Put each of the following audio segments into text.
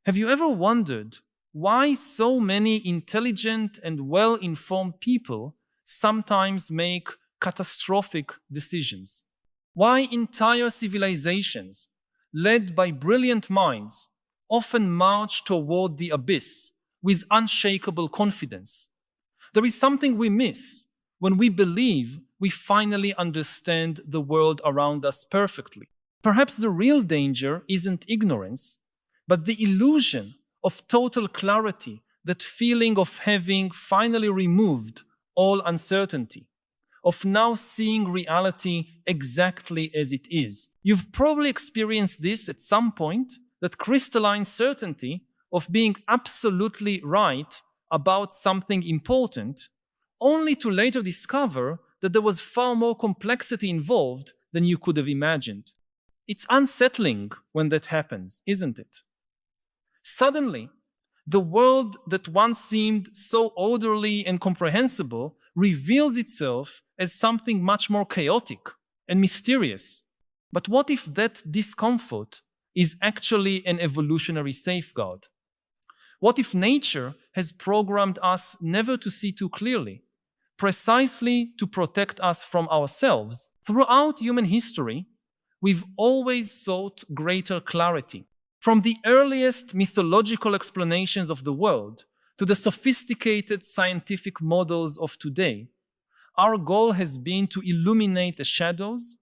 Have you ever wondered why so many intelligent and well-informed people sometimes make catastrophic decisions? Why entire civilizations, led by brilliant minds, often march toward the abyss with unshakable confidence? There is something we miss when we believe we finally understand the world around us perfectly. Perhaps the real danger isn't ignorance, but the illusion of total clarity, that feeling of having finally removed all uncertainty, of now seeing reality exactly as it is. You've probably experienced this at some point, that crystalline certainty of being absolutely right about something important, only to later discover that there was far more complexity involved than you could have imagined. It's unsettling when that happens, isn't it? Suddenly, the world that once seemed so orderly and comprehensible reveals itself as something much more chaotic and mysterious. But what if that discomfort is actually an evolutionary safeguard? What if nature has programmed us never to see too clearly, precisely to protect us from ourselves? Throughout human history, we've always sought greater clarity. From the earliest mythological explanations of the world to the sophisticated scientific models of today, our goal has been to illuminate the shadows,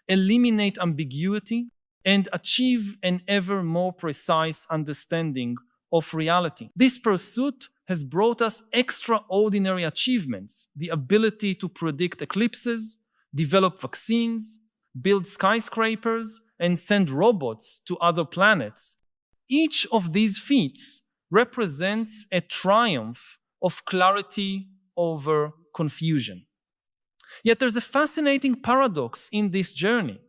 eliminate ambiguity, and achieve an ever more precise understanding of reality. This pursuit has brought us extraordinary achievements: the ability to predict eclipses, develop vaccines, build skyscrapers, and send robots to other planets. Each of these feats represents a triumph of clarity over confusion. Yet there's a fascinating paradox in this journey.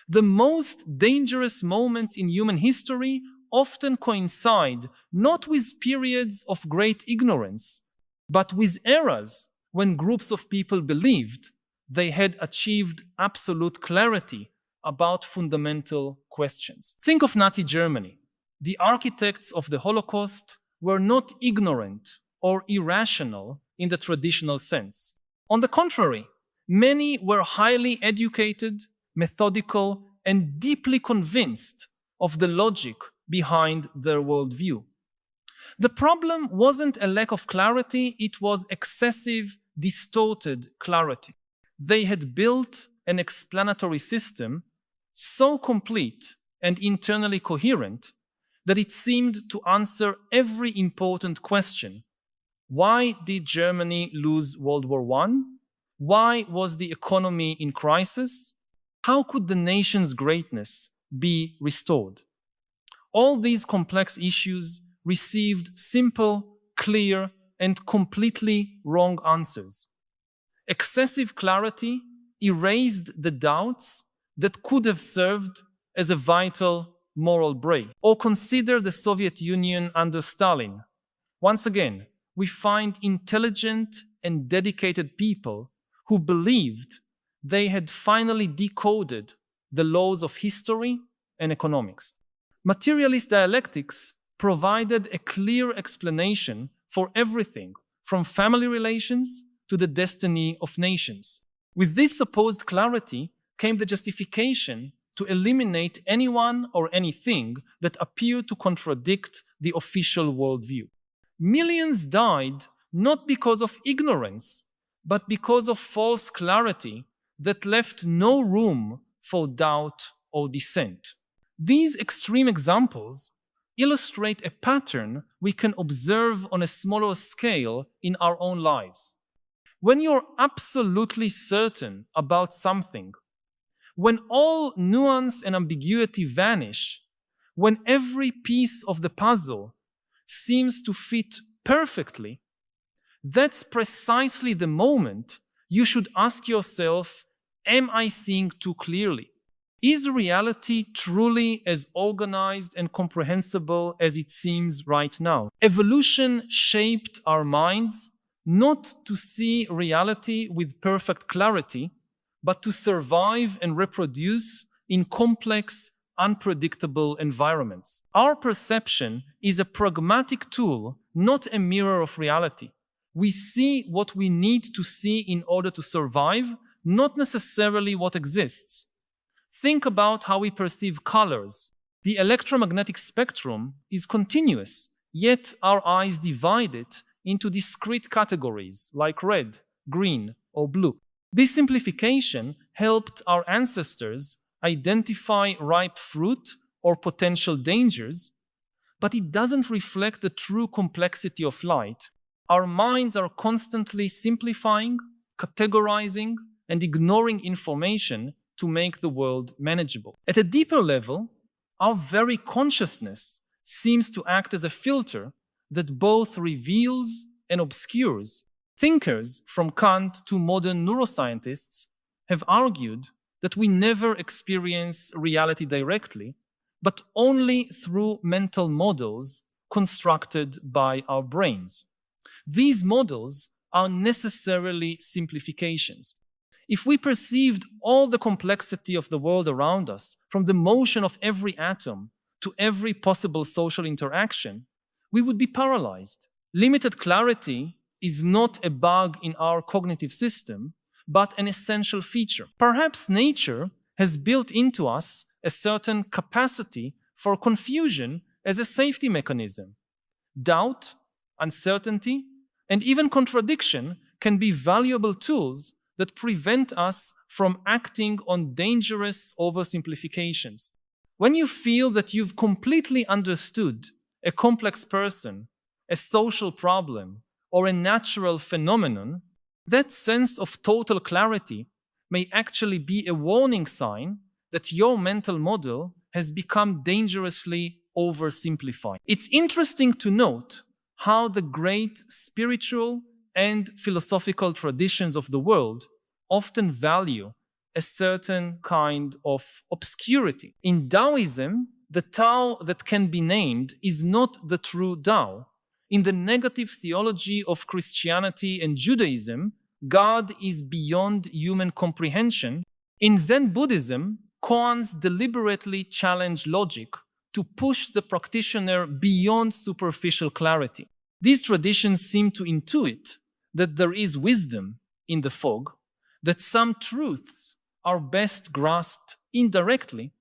The most dangerous moments in human history often coincide not with periods of great ignorance, but with eras when groups of people believed they had achieved absolute clarity about fundamental questions. Think of Nazi Germany. The architects of the Holocaust were not ignorant or irrational in the traditional sense. On the contrary, many were highly educated, methodical, and deeply convinced of the logic behind their worldview. The problem wasn't a lack of clarity, it was excessive, distorted clarity. They had built an explanatory system so complete and internally coherent that it seemed to answer every important question. Why did Germany lose World War I? Why was the economy in crisis? How could the nation's greatness be restored? All these complex issues received simple, clear, and completely wrong answers. Excessive clarity erased the doubts that could have served as a vital moral brake. Or consider the Soviet Union under Stalin. Once again, we find intelligent and dedicated people who believed they had finally decoded the laws of history and economics. Materialist dialectics provided a clear explanation for everything, from family relations to the destiny of nations. With this supposed clarity came the justification to eliminate anyone or anything that appeared to contradict the official worldview. Millions died not because of ignorance, but because of false clarity that left no room for doubt or dissent. These extreme examples illustrate a pattern we can observe on a smaller scale in our own lives. When you're absolutely certain about something, when all nuance and ambiguity vanish, when every piece of the puzzle seems to fit perfectly, that's precisely the moment you should ask yourself, am I seeing too clearly? Is reality truly as organized and comprehensible as it seems right now? Evolution shaped our minds not to see reality with perfect clarity, but to survive and reproduce in complex, unpredictable environments. Our perception is a pragmatic tool, not a mirror of reality. We see what we need to see in order to survive, not necessarily what exists. Think about how we perceive colors. The electromagnetic spectrum is continuous, yet our eyes divide it into discrete categories like red, green, or blue. This simplification helped our ancestors identify ripe fruit or potential dangers, but it doesn't reflect the true complexity of light. Our minds are constantly simplifying, categorizing, and ignoring information to make the world manageable. At a deeper level, our very consciousness seems to act as a filter that both reveals and obscures. Thinkers from Kant to modern neuroscientists have argued that we never experience reality directly, but only through mental models constructed by our brains. These models are necessarily simplifications. If we perceived all the complexity of the world around us, from the motion of every atom to every possible social interaction, we would be paralyzed. Limited clarity is not a bug in our cognitive system, but an essential feature. Perhaps nature has built into us a certain capacity for confusion as a safety mechanism. Doubt, uncertainty, and even contradiction can be valuable tools that prevent us from acting on dangerous oversimplifications. When you feel that you've completely understood a complex person, a social problem, or a natural phenomenon, that sense of total clarity may actually be a warning sign that your mental model has become dangerously oversimplified. It's interesting to note how the great spiritual and philosophical traditions of the world often value a certain kind of obscurity. In Taoism, the Tao that can be named is not the true Tao. In the negative theology of Christianity and Judaism, God is beyond human comprehension. In Zen Buddhism, koans deliberately challenge logic to push the practitioner beyond superficial clarity. These traditions seem to intuit that there is wisdom in the fog, that some truths are best grasped indirectly,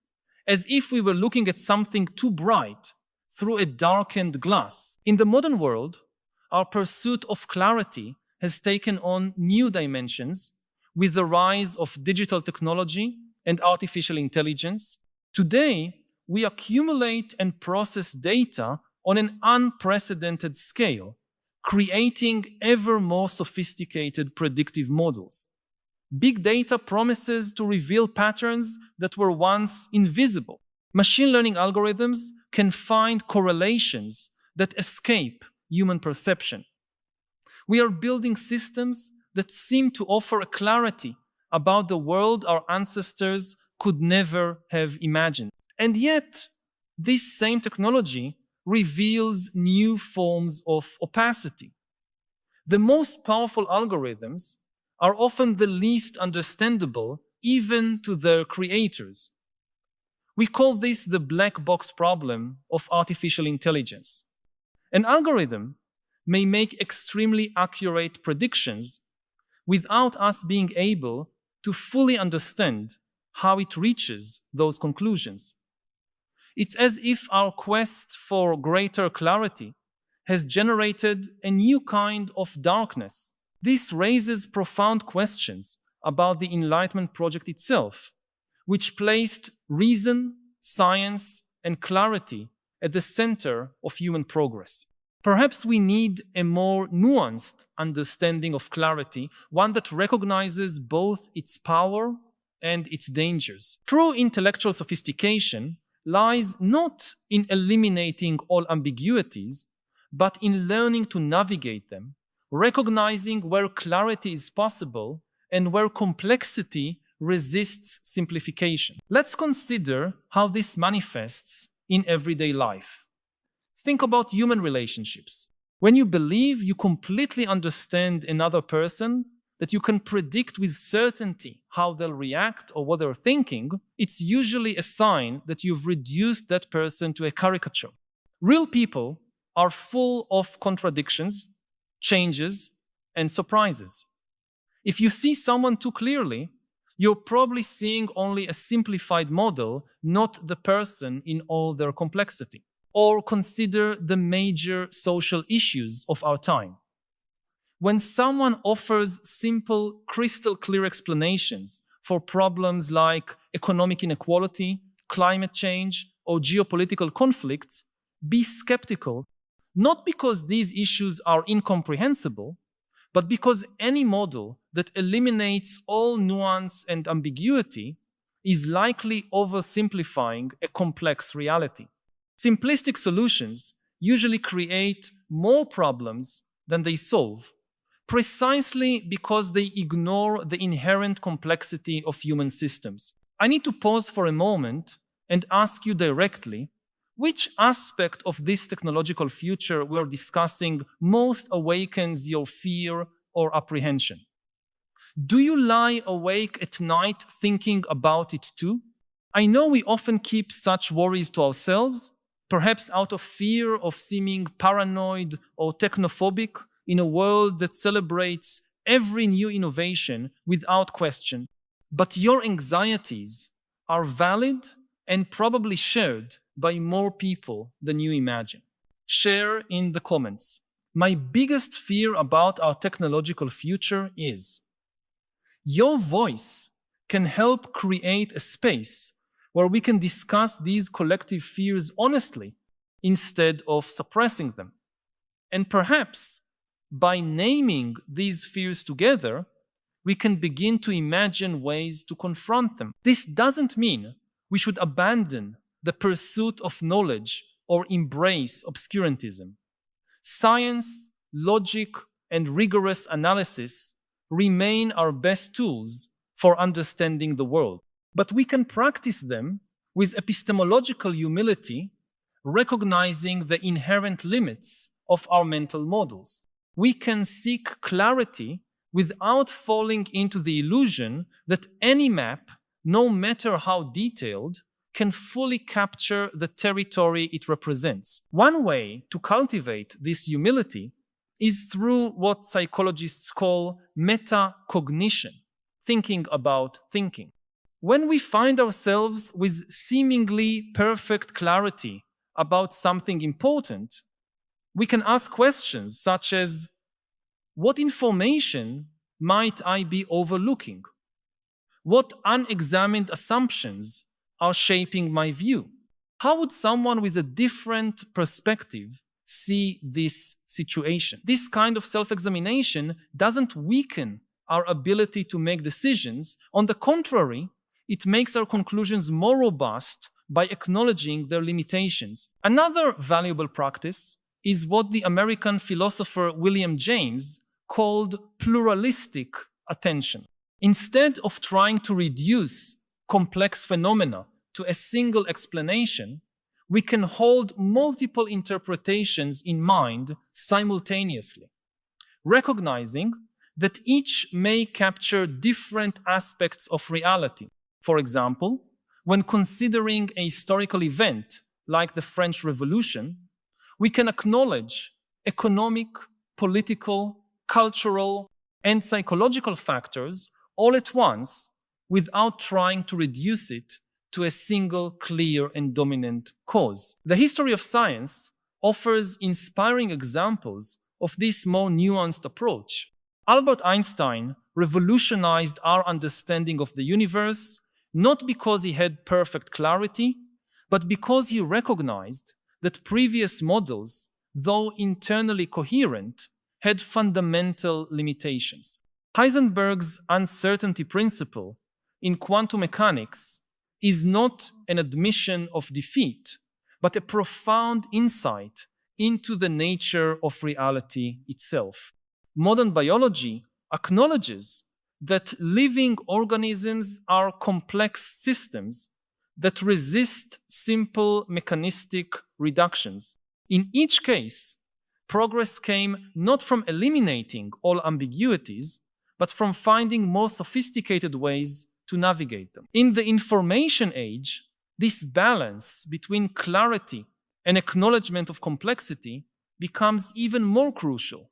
as if we were looking at something too bright through a darkened glass. In the modern world, our pursuit of clarity has taken on new dimensions with the rise of digital technology and artificial intelligence. Today, we accumulate and process data on an unprecedented scale, creating ever more sophisticated predictive models. Big data promises to reveal patterns that were once invisible. Machine learning algorithms can find correlations that escape human perception. We are building systems that seem to offer a clarity about the world our ancestors could never have imagined. And yet, this same technology reveals new forms of opacity. The most powerful algorithms are often the least understandable, even to their creators. We call this the black box problem of artificial intelligence. An algorithm may make extremely accurate predictions without us being able to fully understand how it reaches those conclusions. It's as if our quest for greater clarity has generated a new kind of darkness. This raises profound questions about the Enlightenment project itself, which placed reason, science, and clarity at the center of human progress. Perhaps we need a more nuanced understanding of clarity, one that recognizes both its power and its dangers. True intellectual sophistication lies not in eliminating all ambiguities, but in learning to navigate them, recognizing where clarity is possible and where complexity resists simplification. Let's consider how this manifests in everyday life. Think about human relationships. When you believe you completely understand another person, that you can predict with certainty how they'll react or what they're thinking, it's usually a sign that you've reduced that person to a caricature. Real people are full of contradictions, changes, and surprises. If you see someone too clearly, you're probably seeing only a simplified model, not the person in all their complexity. Or consider the major social issues of our time. When someone offers simple, crystal clear explanations for problems like economic inequality, climate change, or geopolitical conflicts, be skeptical, not because these issues are incomprehensible, but because any model that eliminates all nuance and ambiguity is likely oversimplifying a complex reality. Simplistic solutions usually create more problems than they solve, precisely because they ignore the inherent complexity of human systems. I need to pause for a moment and ask you directly, which aspect of this technological future we're discussing most awakens your fear or apprehension? Do you lie awake at night thinking about it too? I know we often keep such worries to ourselves, perhaps out of fear of seeming paranoid or technophobic in a world that celebrates every new innovation without question. But your anxieties are valid and probably shared by more people than you imagine. Share in the comments. My biggest fear about our technological future is your voice can help create a space where we can discuss these collective fears honestly instead of suppressing them. And perhaps by naming these fears together, we can begin to imagine ways to confront them. This doesn't mean we should abandon the pursuit of knowledge or embrace obscurantism. Science, logic, and rigorous analysis remain our best tools for understanding the world. But we can practice them with epistemological humility, recognizing the inherent limits of our mental models. We can seek clarity without falling into the illusion that any map, no matter how detailed, can fully capture the territory it represents. One way to cultivate this humility is through what psychologists call metacognition, thinking about thinking. When we find ourselves with seemingly perfect clarity about something important, we can ask questions such as, what information might I be overlooking? What unexamined assumptions are shaping my view? How would someone with a different perspective see this situation? This kind of self-examination doesn't weaken our ability to make decisions. On the contrary, it makes our conclusions more robust by acknowledging their limitations. Another valuable practice is what the American philosopher William James called pluralistic attention. Instead of trying to reduce complex phenomena to a single explanation, we can hold multiple interpretations in mind simultaneously, recognizing that each may capture different aspects of reality. For example, when considering a historical event like the French Revolution, we can acknowledge economic, political, cultural, and psychological factors all at once without trying to reduce it to a single clear and dominant cause. The history of science offers inspiring examples of this more nuanced approach. Albert Einstein revolutionized our understanding of the universe not because he had perfect clarity, but because he recognized that previous models, though internally coherent, had fundamental limitations. Heisenberg's uncertainty principle in quantum mechanics is not an admission of defeat, but a profound insight into the nature of reality itself. Modern biology acknowledges that living organisms are complex systems that resist simple mechanistic reductions. In each case, progress came not from eliminating all ambiguities, but from finding more sophisticated ways to navigate them. In the information age, this balance between clarity and acknowledgement of complexity becomes even more crucial.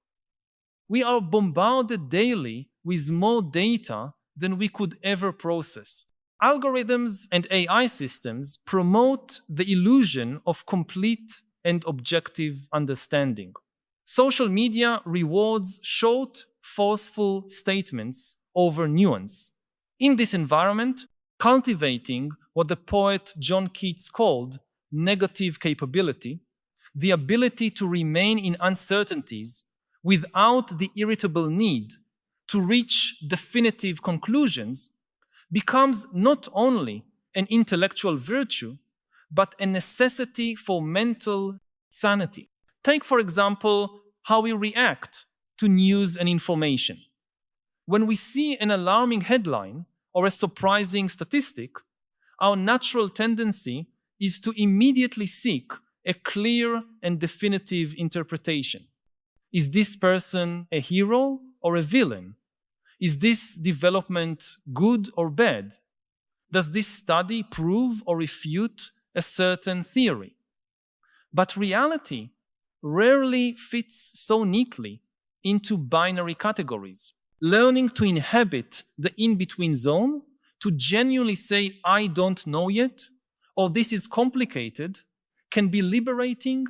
We are bombarded daily with more data than we could ever process. Algorithms and AI systems promote the illusion of complete and objective understanding. Social media rewards short, forceful statements over nuance. In this environment, cultivating what the poet John Keats called negative capability, the ability to remain in uncertainties without the irritable need to reach definitive conclusions, becomes not only an intellectual virtue, but a necessity for mental sanity. Take, for example, how we react to news and information. When we see an alarming headline or a surprising statistic, our natural tendency is to immediately seek a clear and definitive interpretation. Is this person a hero or a villain? Is this development good or bad? Does this study prove or refute a certain theory? But reality rarely fits so neatly into binary categories. Learning to inhabit the in-between zone, to genuinely say, I don't know yet, or this is complicated, can be liberating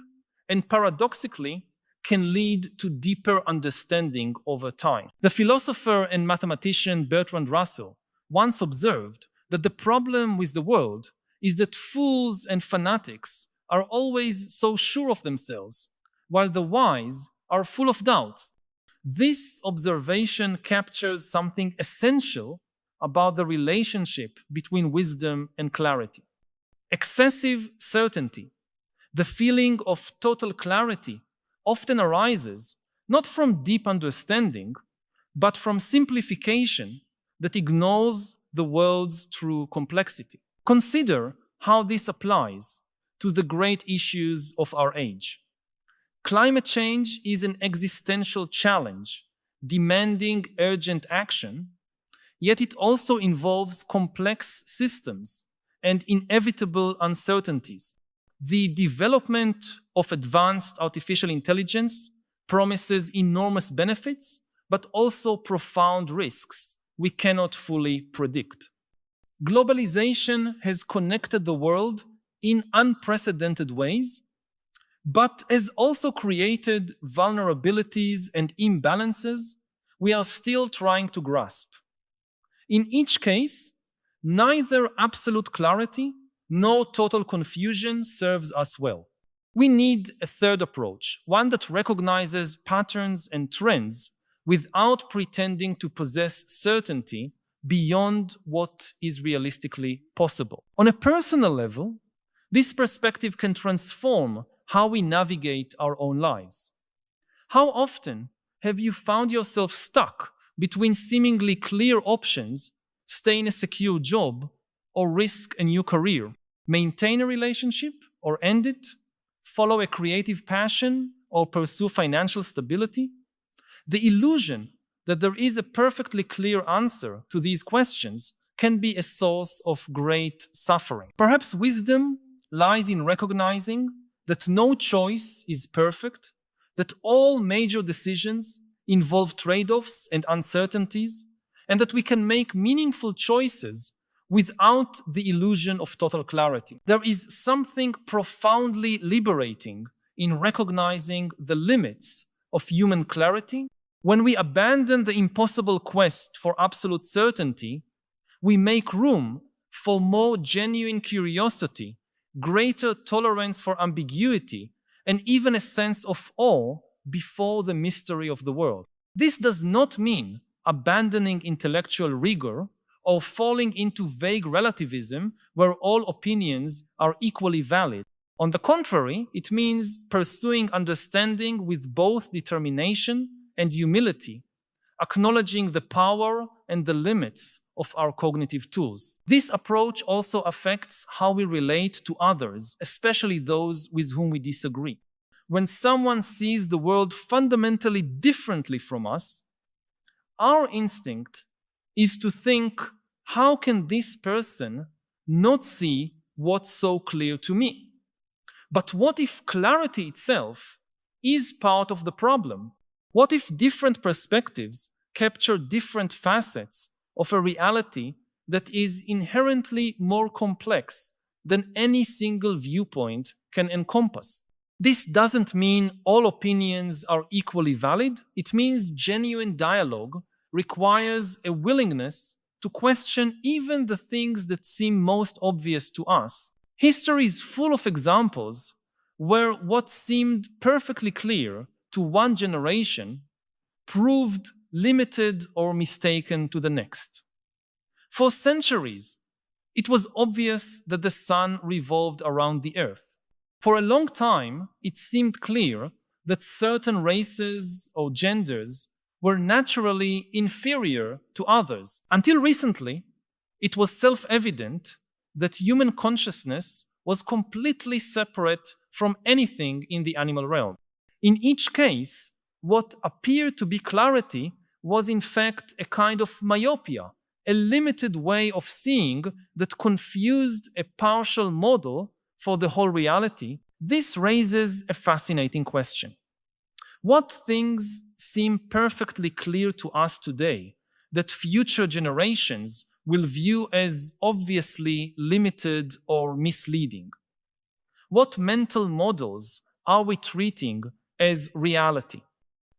and paradoxically can lead to deeper understanding over time. The philosopher and mathematician Bertrand Russell once observed that the problem with the world is that fools and fanatics are always so sure of themselves, while the wise are full of doubts. This observation captures something essential about the relationship between wisdom and clarity. Excessive certainty, the feeling of total clarity, often arises not from deep understanding, but from simplification that ignores the world's true complexity. Consider how this applies to the great issues of our age. Climate change is an existential challenge, demanding urgent action, yet it also involves complex systems and inevitable uncertainties. The development of advanced artificial intelligence promises enormous benefits, but also profound risks we cannot fully predict. Globalization has connected the world in unprecedented ways, but has also created vulnerabilities and imbalances we are still trying to grasp. In each case, neither absolute clarity nor total confusion serves us well. We need a third approach, one that recognizes patterns and trends without pretending to possess certainty beyond what is realistically possible. On a personal level, this perspective can transform how we navigate our own lives. How often have you found yourself stuck between seemingly clear options, stay in a secure job, or risk a new career, maintain a relationship or end it, follow a creative passion or pursue financial stability? The illusion that there is a perfectly clear answer to these questions can be a source of great suffering. Perhaps wisdom lies in recognizing that no choice is perfect, that all major decisions involve trade-offs and uncertainties, and that we can make meaningful choices without the illusion of total clarity. There is something profoundly liberating in recognizing the limits of human clarity. When we abandon the impossible quest for absolute certainty, we make room for more genuine curiosity, greater tolerance for ambiguity, and even a sense of awe before the mystery of the world. This does not mean abandoning intellectual rigor or falling into vague relativism where all opinions are equally valid. On the contrary, it means pursuing understanding with both determination and humility, acknowledging the power and the limits of our cognitive tools. This approach also affects how we relate to others, especially those with whom we disagree. When someone sees the world fundamentally differently from us, Our instinct is to think, how can this person not see what's so clear to me? But what if clarity itself is part of the problem? What if different perspectives capture different facets of a reality that is inherently more complex than any single viewpoint can encompass? This doesn't mean all opinions are equally valid. It means genuine dialogue requires a willingness to question even the things that seem most obvious to us. History is full of examples where what seemed perfectly clear to one generation proved limited or mistaken to the next. For centuries, it was obvious that the sun revolved around the earth. For a long time, it seemed clear that certain races or genders were naturally inferior to others. Until recently, it was self-evident that human consciousness was completely separate from anything in the animal realm. In each case, what appeared to be clarity was in fact a kind of myopia, a limited way of seeing that confused a partial model for the whole reality. This raises a fascinating question. What things seem perfectly clear to us today that future generations will view as obviously limited or misleading? What mental models are we treating as reality?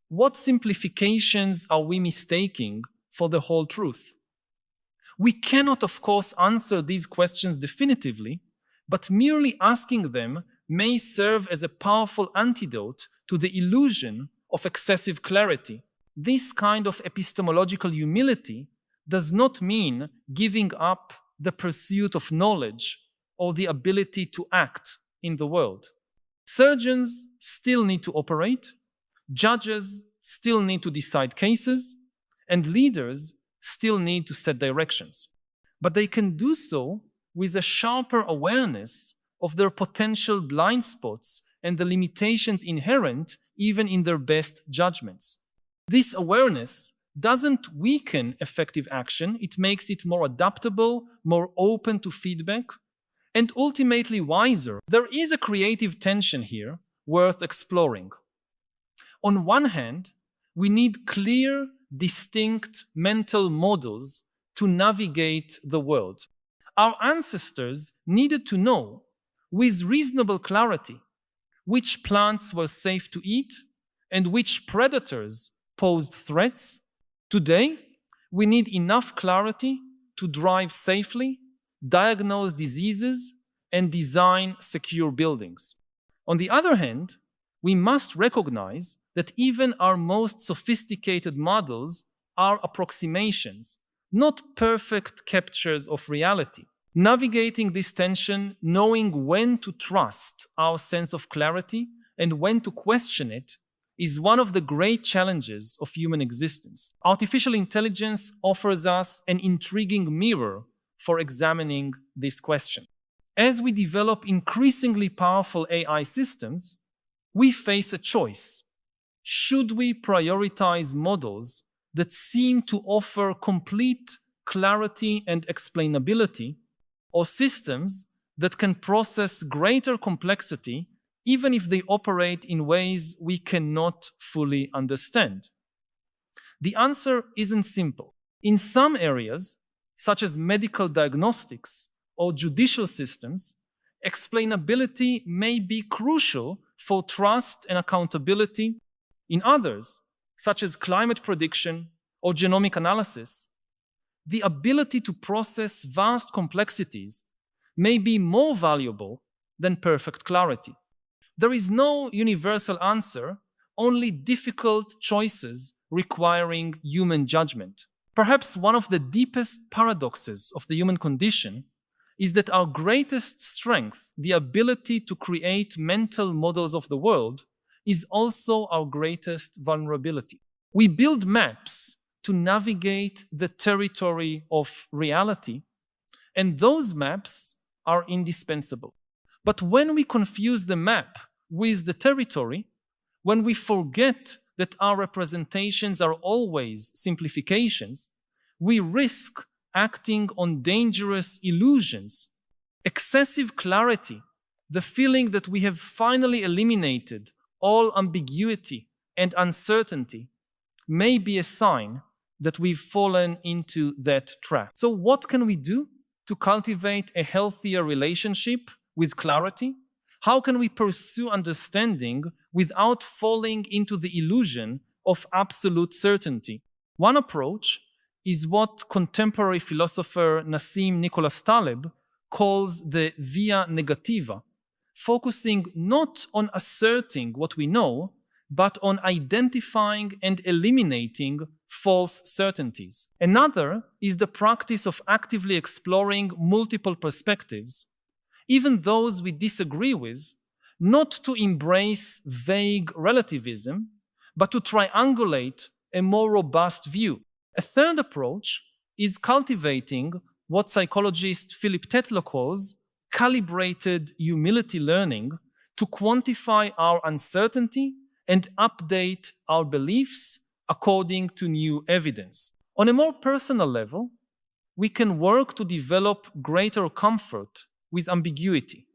What simplifications are we mistaking for the whole truth? We cannot, of course, answer these questions definitively, but merely asking them may serve as a powerful antidote to the illusion of excessive clarity. This kind of epistemological humility does not mean giving up the pursuit of knowledge or the ability to act in the world. Surgeons still need to operate, judges still need to decide cases, and leaders still need to set directions. But they can do so with a sharper awareness of their potential blind spots and the limitations inherent even in their best judgments. This awareness doesn't weaken effective action, it makes it more adaptable, more open to feedback, and ultimately wiser. There is a creative tension here worth exploring. On one hand, we need clear, distinct mental models to navigate the world. Our ancestors needed to know, with reasonable clarity, which plants were safe to eat and which predators posed threats. Today, we need enough clarity to drive safely, diagnose diseases, and design secure buildings. On the other hand, we must recognize that even our most sophisticated models are approximations, not perfect captures of reality. Navigating this tension, knowing when to trust our sense of clarity and when to question it, is one of the great challenges of human existence. Artificial intelligence offers us an intriguing mirror for examining this question. As we develop increasingly powerful AI systems, we face a choice. Should we prioritize models that seem to offer complete clarity and explainability, or systems that can process greater complexity even if they operate in ways we cannot fully understand? The answer isn't simple. In some areas, such as medical diagnostics or judicial systems, explainability may be crucial for trust and accountability. In others, such as climate prediction or genomic analysis, the ability to process vast complexities may be more valuable than perfect clarity. There is no universal answer, only difficult choices requiring human judgment. Perhaps one of the deepest paradoxes of the human condition is that our greatest strength, the ability to create mental models of the world, is also our greatest vulnerability. We build maps to navigate the territory of reality, and those maps are indispensable. But when we confuse the map with the territory, when we forget that our representations are always simplifications, we risk acting on dangerous illusions. Excessive clarity, the feeling that we have finally eliminated all ambiguity and uncertainty, may be a sign that we've fallen into that trap. So what can we do to cultivate a healthier relationship with clarity? How can we pursue understanding without falling into the illusion of absolute certainty? One approach is what contemporary philosopher Nassim Nicholas Taleb calls the via negativa, focusing not on asserting what we know, but on identifying and eliminating false certainties. Another is the practice of actively exploring multiple perspectives, even those we disagree with, not to embrace vague relativism, but to triangulate a more robust view. A third approach is cultivating what psychologist Philip Tetlow calls calibrated humility learning to quantify our uncertainty and update our beliefs according to new evidence. On a more personal level, we can work to develop greater comfort with ambiguity.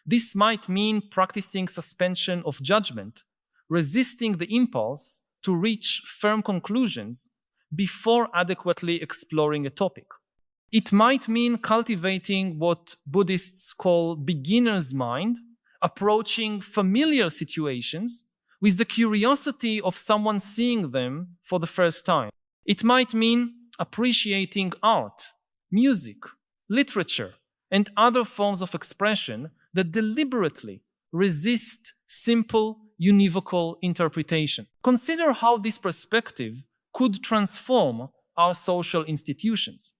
This might mean practicing suspension of judgment, resisting the impulse to reach firm conclusions before adequately exploring a topic. It might mean cultivating what Buddhists call beginner's mind, approaching familiar situations with the curiosity of someone seeing them for the first time. It might mean appreciating art, music, literature, and other forms of expression that deliberately resist simple, univocal interpretation. Consider how this perspective could transform our social institutions.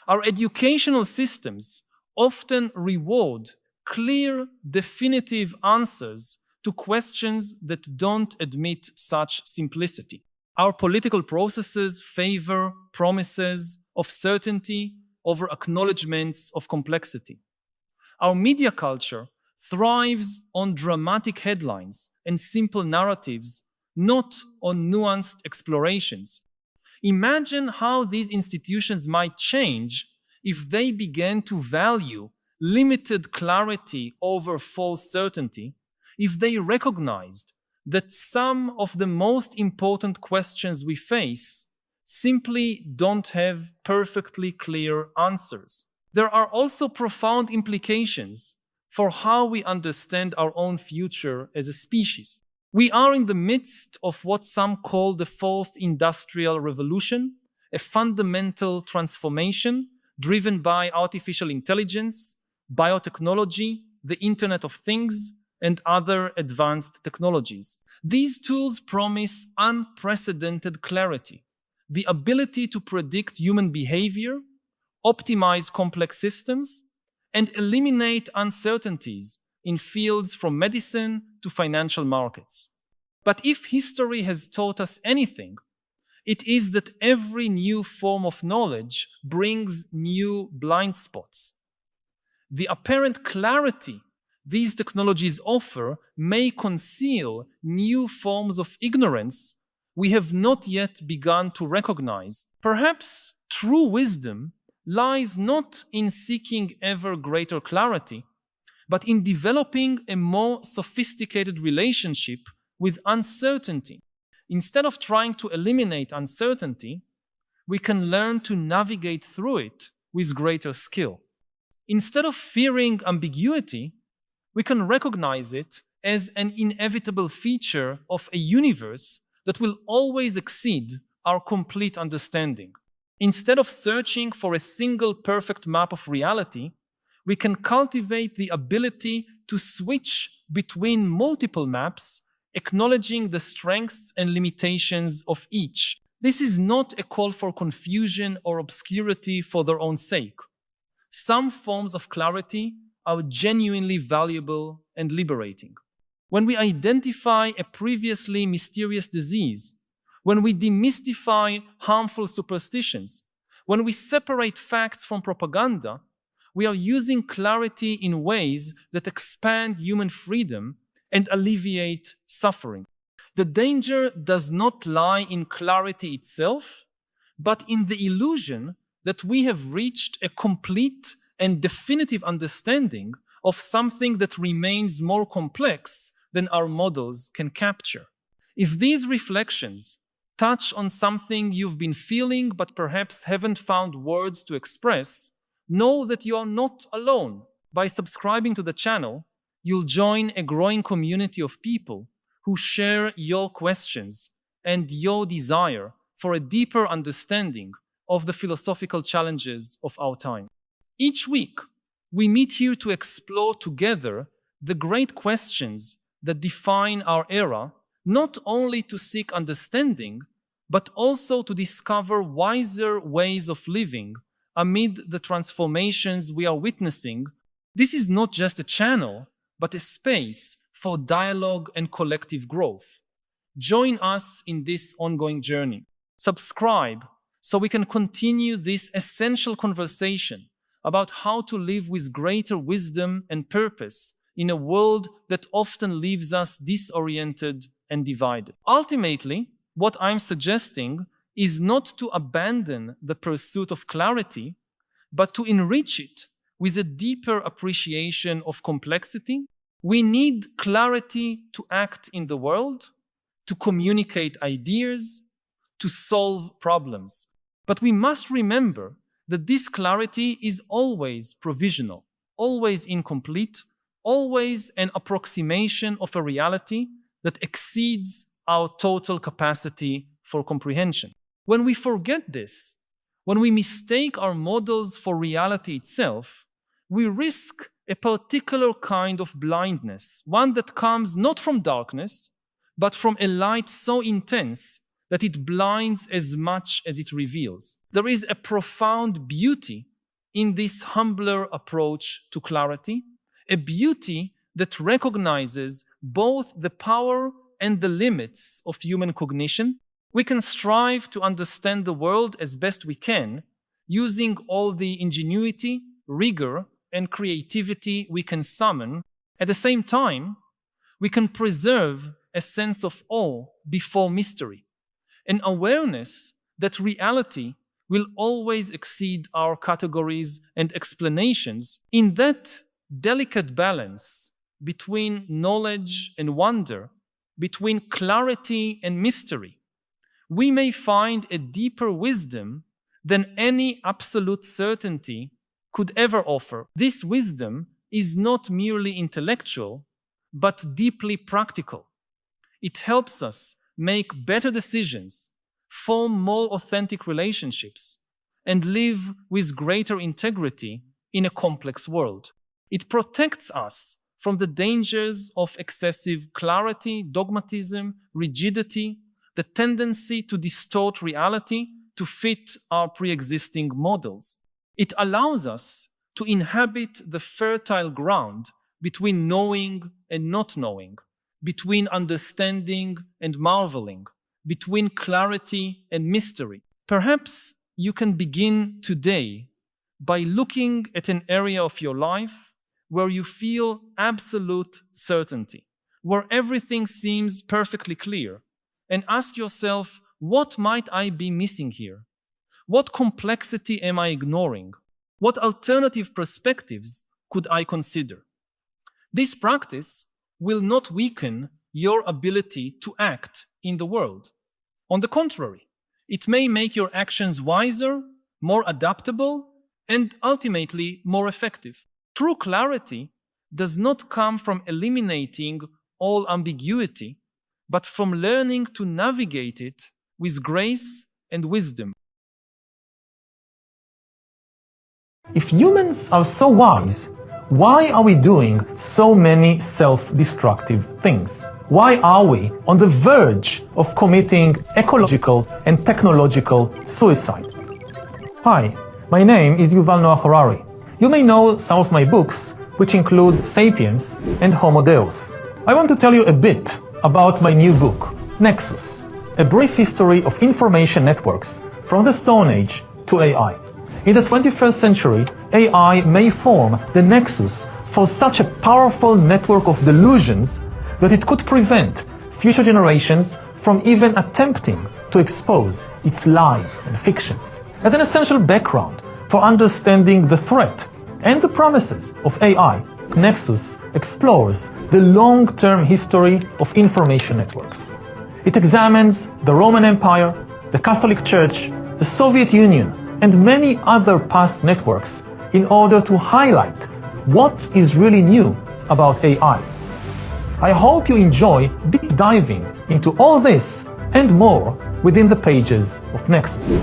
Our educational systems often reward clear, definitive answers to questions that don't admit such simplicity. Our political processes favor promises of certainty over acknowledgements of complexity. Our media culture thrives on dramatic headlines and simple narratives, not on nuanced explorations. Imagine how these institutions might change if they began to value limited clarity over false certainty, if they recognized that some of the most important questions we face simply don't have perfectly clear answers. There are also profound implications for how we understand our own future as a species. We are in the midst of what some call the fourth industrial revolution, a fundamental transformation driven by artificial intelligence, biotechnology, the Internet of Things, and other advanced technologies. These tools promise unprecedented clarity, the ability to predict human behavior, optimize complex systems, and eliminate uncertainties in fields from medicine to financial markets. But if history has taught us anything, it is that every new form of knowledge brings new blind spots. The apparent clarity these technologies offer may conceal new forms of ignorance we have not yet begun to recognize. Perhaps true wisdom lies not in seeking ever greater clarity, but in developing a more sophisticated relationship with uncertainty. Instead of trying to eliminate uncertainty, we can learn to navigate through it with greater skill. Instead of fearing ambiguity, we can recognize it as an inevitable feature of a universe that will always exceed our complete understanding. Instead of searching for a single perfect map of reality, we can cultivate the ability to switch between multiple maps, acknowledging the strengths and limitations of each. This is not a call for confusion or obscurity for their own sake. Some forms of clarity are genuinely valuable and liberating. When we identify a previously mysterious disease, when we demystify harmful superstitions, when we separate facts from propaganda, we are using clarity in ways that expand human freedom and alleviate suffering. The danger does not lie in clarity itself, but in the illusion that we have reached a complete and definitive understanding of something that remains more complex than our models can capture. If these reflections touch on something you've been feeling but perhaps haven't found words to express, know that you are not alone. By subscribing to the channel, you'll join a growing community of people who share your questions and your desire for a deeper understanding of the philosophical challenges of our time. Each week, we meet here to explore together the great questions that define our era, not only to seek understanding, but also to discover wiser ways of living amid the transformations we are witnessing. This is not just a channel, but a space for dialogue and collective growth. Join us in this ongoing journey. Subscribe so we can continue this essential conversation about how to live with greater wisdom and purpose in a world that often leaves us disoriented and divided. Ultimately, what I'm suggesting is not to abandon the pursuit of clarity, but to enrich it with a deeper appreciation of complexity. We need clarity to act in the world, to communicate ideas, to solve problems. But we must remember that this clarity is always provisional, always incomplete, always an approximation of a reality that exceeds our total capacity for comprehension. When we forget this, when we mistake our models for reality itself, we risk a particular kind of blindness, one that comes not from darkness, but from a light so intense that it blinds as much as it reveals. There is a profound beauty in this humbler approach to clarity, a beauty that recognizes both the power and the limits of human cognition. We can strive to understand the world as best we can, using all the ingenuity, rigor, and creativity we can summon. At the same time, we can preserve a sense of awe before mystery, an awareness that reality will always exceed our categories and explanations. In that delicate balance between knowledge and wonder, between clarity and mystery, we may find a deeper wisdom than any absolute certainty could ever offer. This wisdom is not merely intellectual, but deeply practical. It helps us make better decisions, form more authentic relationships, and live with greater integrity in a complex world. It protects us from the dangers of excessive clarity, dogmatism, rigidity, the tendency to distort reality to fit our pre-existing models. It allows us to inhabit the fertile ground between knowing and not knowing, between understanding and marveling, between clarity and mystery. Perhaps you can begin today by looking at an area of your life where you feel absolute certainty, where everything seems perfectly clear, and ask yourself, what might I be missing here? What complexity am I ignoring? What alternative perspectives could I consider? This practice will not weaken your ability to act in the world. On the contrary, it may make your actions wiser, more adaptable, and ultimately more effective. True clarity does not come from eliminating all ambiguity, but from learning to navigate it with grace and wisdom. If humans are so wise, why are we doing so many self-destructive things? Why are we on the verge of committing ecological and technological suicide? Hi, my name is Yuval Harari. You may know some of my books, which include Sapiens and Homo Deus. I want to tell you a bit about my new book, Nexus, a brief history of information networks from the Stone Age to AI. In the 21st century, AI may form the nexus for such a powerful network of delusions that it could prevent future generations from even attempting to expose its lies and fictions. As an essential background for understanding the threat and the promises of AI, Nexus explores the long-term history of information networks. It examines the Roman Empire, the Catholic Church, the Soviet Union, and many other past networks in order to highlight what is really new about AI. I hope you enjoy deep diving into all this and more within the pages of Nexus.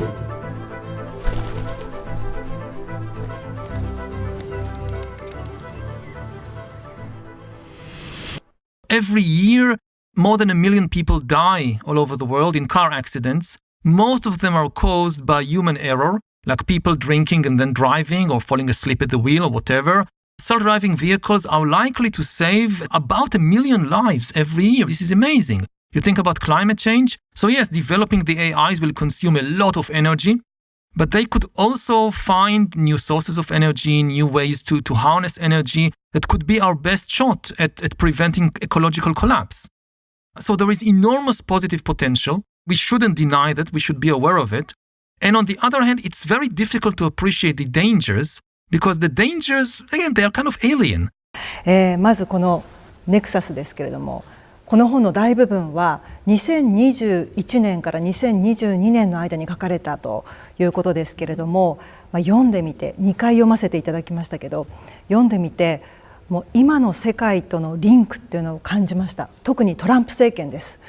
Every year, more than 1 million people die all over the world in car accidents. Most of them are caused by human error, like people drinking and then driving or falling asleep at the wheel or whatever. Self-driving vehicles are likely to save about 1 million lives every year. This is amazing. You think about climate change. So yes, developing the AIs will consume a lot of energy, but they could also find new sources of energy, new ways to harness energy that could be our best shot at preventing ecological collapse. So there is enormous positive potential. We shouldn't deny that. We should be aware of it. And on the other hand, it's very difficult to appreciate the dangers because the dangers, again, they are kind of alien. まずこのネクサスですけれども、この本の大部分は2021年から2022年の間に書かれたということですけれども、読んでみて2回読ませていただきましたけど、読んでみてもう今の世界とのリンクっていうのを感じました。特にトランプ政権です。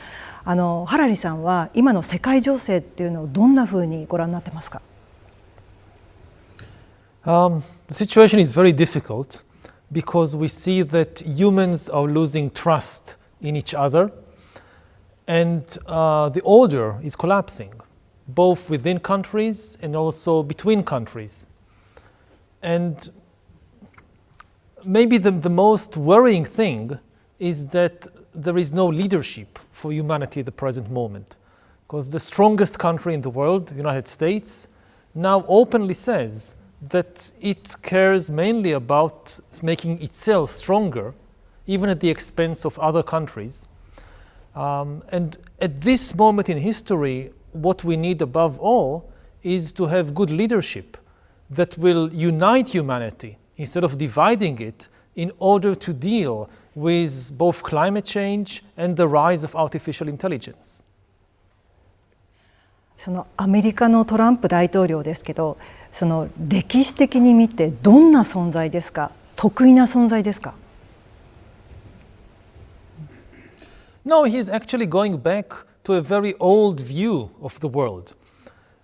ハラリさんは今の世界情勢っていうのをどんなふうにご覧になってますか？ The situation is very difficult because we see that humans are losing trust in each other and the order is collapsing, both within countries and also between countries. And maybe the most worrying thing is that there is no leadership for humanity at the present moment. Because the strongest country in the world, the United States, now openly says that it cares mainly about making itself stronger, even at the expense of other countries. And at this moment in history, what we need above all is to have good leadership that will unite humanity instead of dividing it in order to deal with both climate change and the rise of artificial intelligence. そのアメリカのトランプ大統領ですけど、その歴史的に見てどんな存在ですか？得意な存在ですか？ No, he's actually going back to a very old view of the world.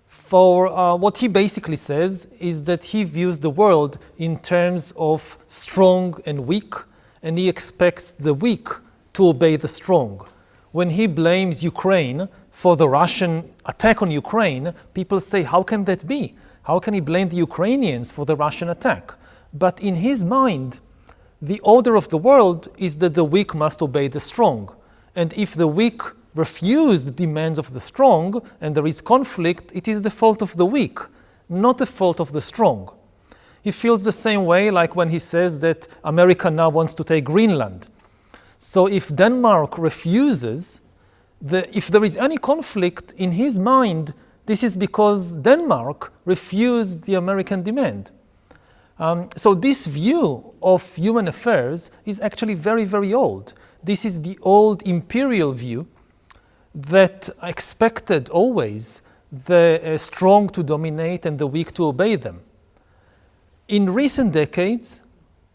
For what he basically says is that he views the world in terms of strong and weak, and he expects the weak to obey the strong. When he blames Ukraine for the Russian attack on Ukraine, people say, how can that be? How can he blame the Ukrainians for the Russian attack? But in his mind, the order of the world is that the weak must obey the strong. And if the weak refuse the demands of the strong and there is conflict, it is the fault of the weak, not the fault of the strong. He feels the same way like when he says that America now wants to take Greenland. So if Denmark refuses, if there is any conflict in his mind, this is because Denmark refused the American demand. So this view of human affairs is actually very, very old. This is the old imperial view that expected always the strong to dominate and the weak to obey them. In recent decades,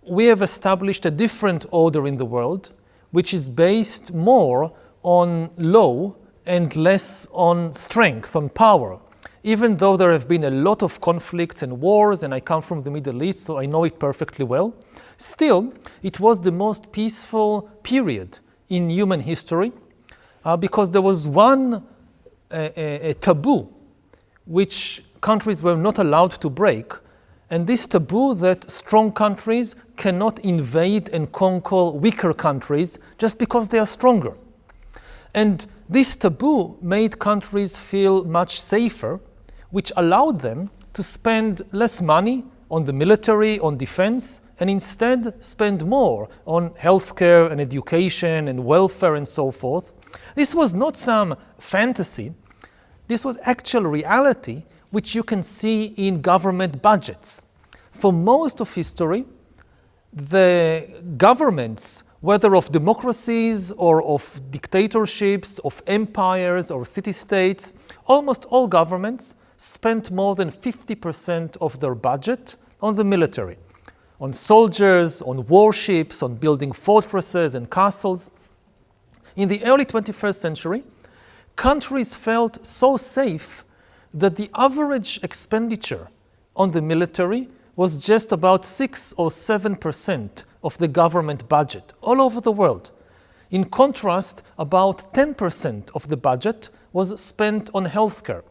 we have established a different order in the world, which is based more on law and less on strength, on power. Even though there have been a lot of conflicts and wars, and I come from the Middle East, so I know it perfectly well, still, it was the most peaceful period in human history because there was one taboo which countries were not allowed to break, and this taboo that strong countries cannot invade and conquer weaker countries just because they are stronger. And this taboo made countries feel much safer, which allowed them to spend less money on the military, on defense, and instead spend more on healthcare and education and welfare and so forth. This was not some fantasy. This was actual reality, which you can see in government budgets. For most of history, the governments, whether of democracies or of dictatorships, of empires or city-states, almost all governments spent more than 50% of their budget on the military, on soldiers, on warships, on building fortresses and castles. In the early 21st century, countries felt so safe that the average expenditure on the military was just about 6 or 7% of the government budget all over the world. In contrast, about 10% of the budget was spent on healthcare.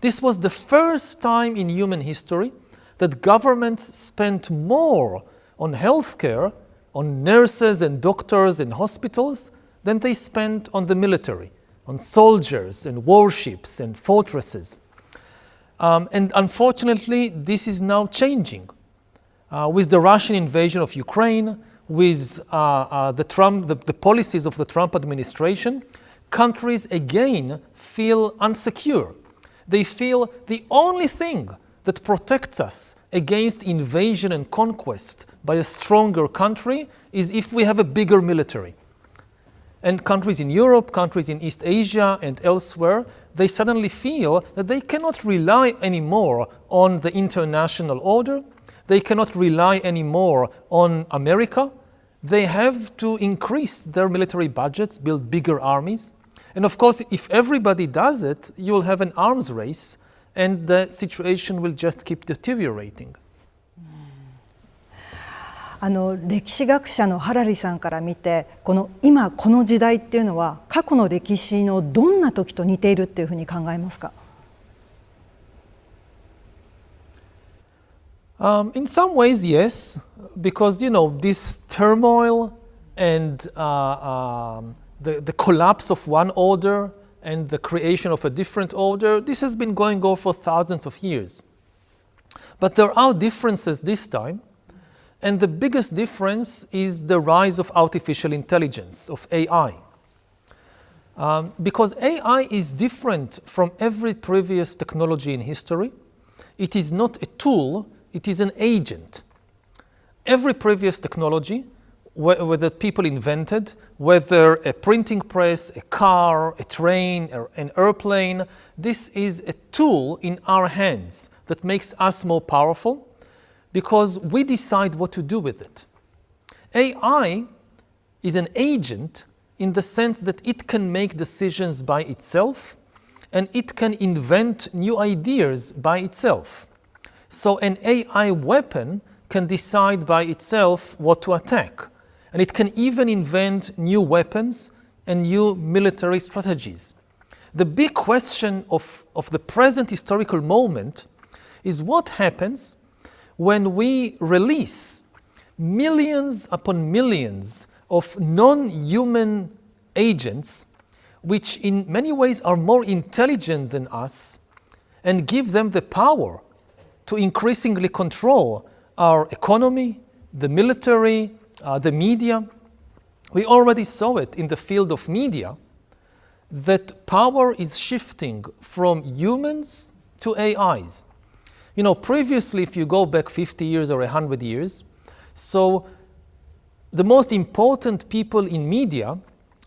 This was the first time in human history that governments spent more on healthcare, on nurses and doctors and hospitals, than they spent on the military, on soldiers and warships and fortresses. And unfortunately, this is now changing. With the Russian invasion of Ukraine, with the policies of the Trump administration, countries again feel insecure. They feel the only thing that protects us against invasion and conquest by a stronger country is if we have a bigger military. And countries in Europe, countries in East Asia and elsewhere, they suddenly feel that they cannot rely anymore on the international order. They cannot rely anymore on America. They have to increase their military budgets, build bigger armies. And of course, if everybody does it, you'll have an arms race, and the situation will just keep deteriorating. 歴史学者のハラリさんから見て、今この時代っていうのは過去の歴史のどんな時と似ているっていうふうに考えますか？ In some ways, yes, because this turmoil and the collapse of one order and the creation of a different order, this has been going on for thousands of years. But there are differences this time. And the biggest difference is the rise of artificial intelligence, of AI. Because AI is different from every previous technology in history. It is not a tool, it is an agent. Every previous technology, whether people invented, whether a printing press, a car, a train, or an airplane, this is a tool in our hands that makes us more powerful, because we decide what to do with it. AI is an agent in the sense that it can make decisions by itself and it can invent new ideas by itself. So an AI weapon can decide by itself what to attack, and it can even invent new weapons and new military strategies. The big question of the present historical moment is what happens when we release millions upon millions of non-human agents, which in many ways are more intelligent than us, and give them the power to increasingly control our economy, the military, the media. We already saw it in the field of media, that power is shifting from humans to AIs. Previously, if you go back 50 years or 100 years, so the most important people in media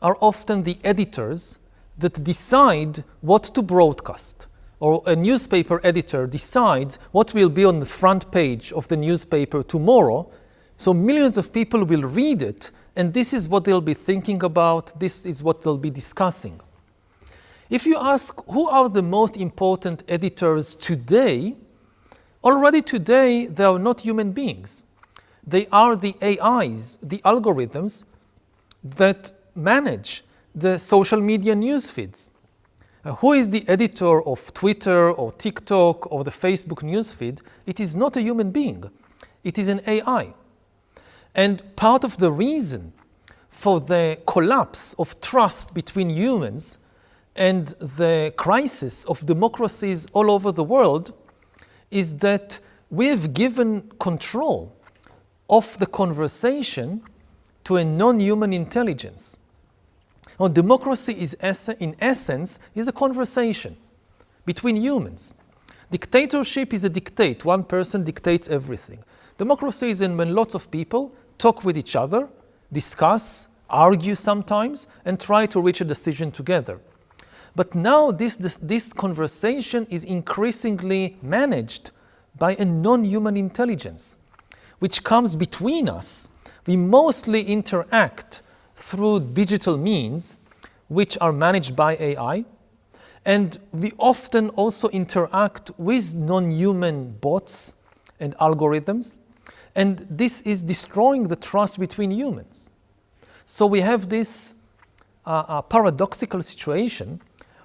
are often the editors that decide what to broadcast. Or a newspaper editor decides what will be on the front page of the newspaper tomorrow, so millions of people will read it, and this is what they'll be thinking about, this is what they'll be discussing. If you ask who are the most important editors today, already today, they are not human beings. They are the AIs, the algorithms that manage the social media news feeds. Who is the editor of Twitter or TikTok or the Facebook news feed? It is not a human being. It is an AI. And part of the reason for the collapse of trust between humans and the crisis of democracies all over the world is that we have given control of the conversation to a non-human intelligence. Now, democracy is in essence is a conversation between humans. Dictatorship is a dictate. One person dictates everything. Democracy is when lots of people talk with each other, discuss, argue sometimes, and try to reach a decision together. But now this conversation is increasingly managed by a non-human intelligence, which comes between us. We mostly interact through digital means, which are managed by AI, and we often also interact with non-human bots and algorithms, and this is destroying the trust between humans. So we have this paradoxical situation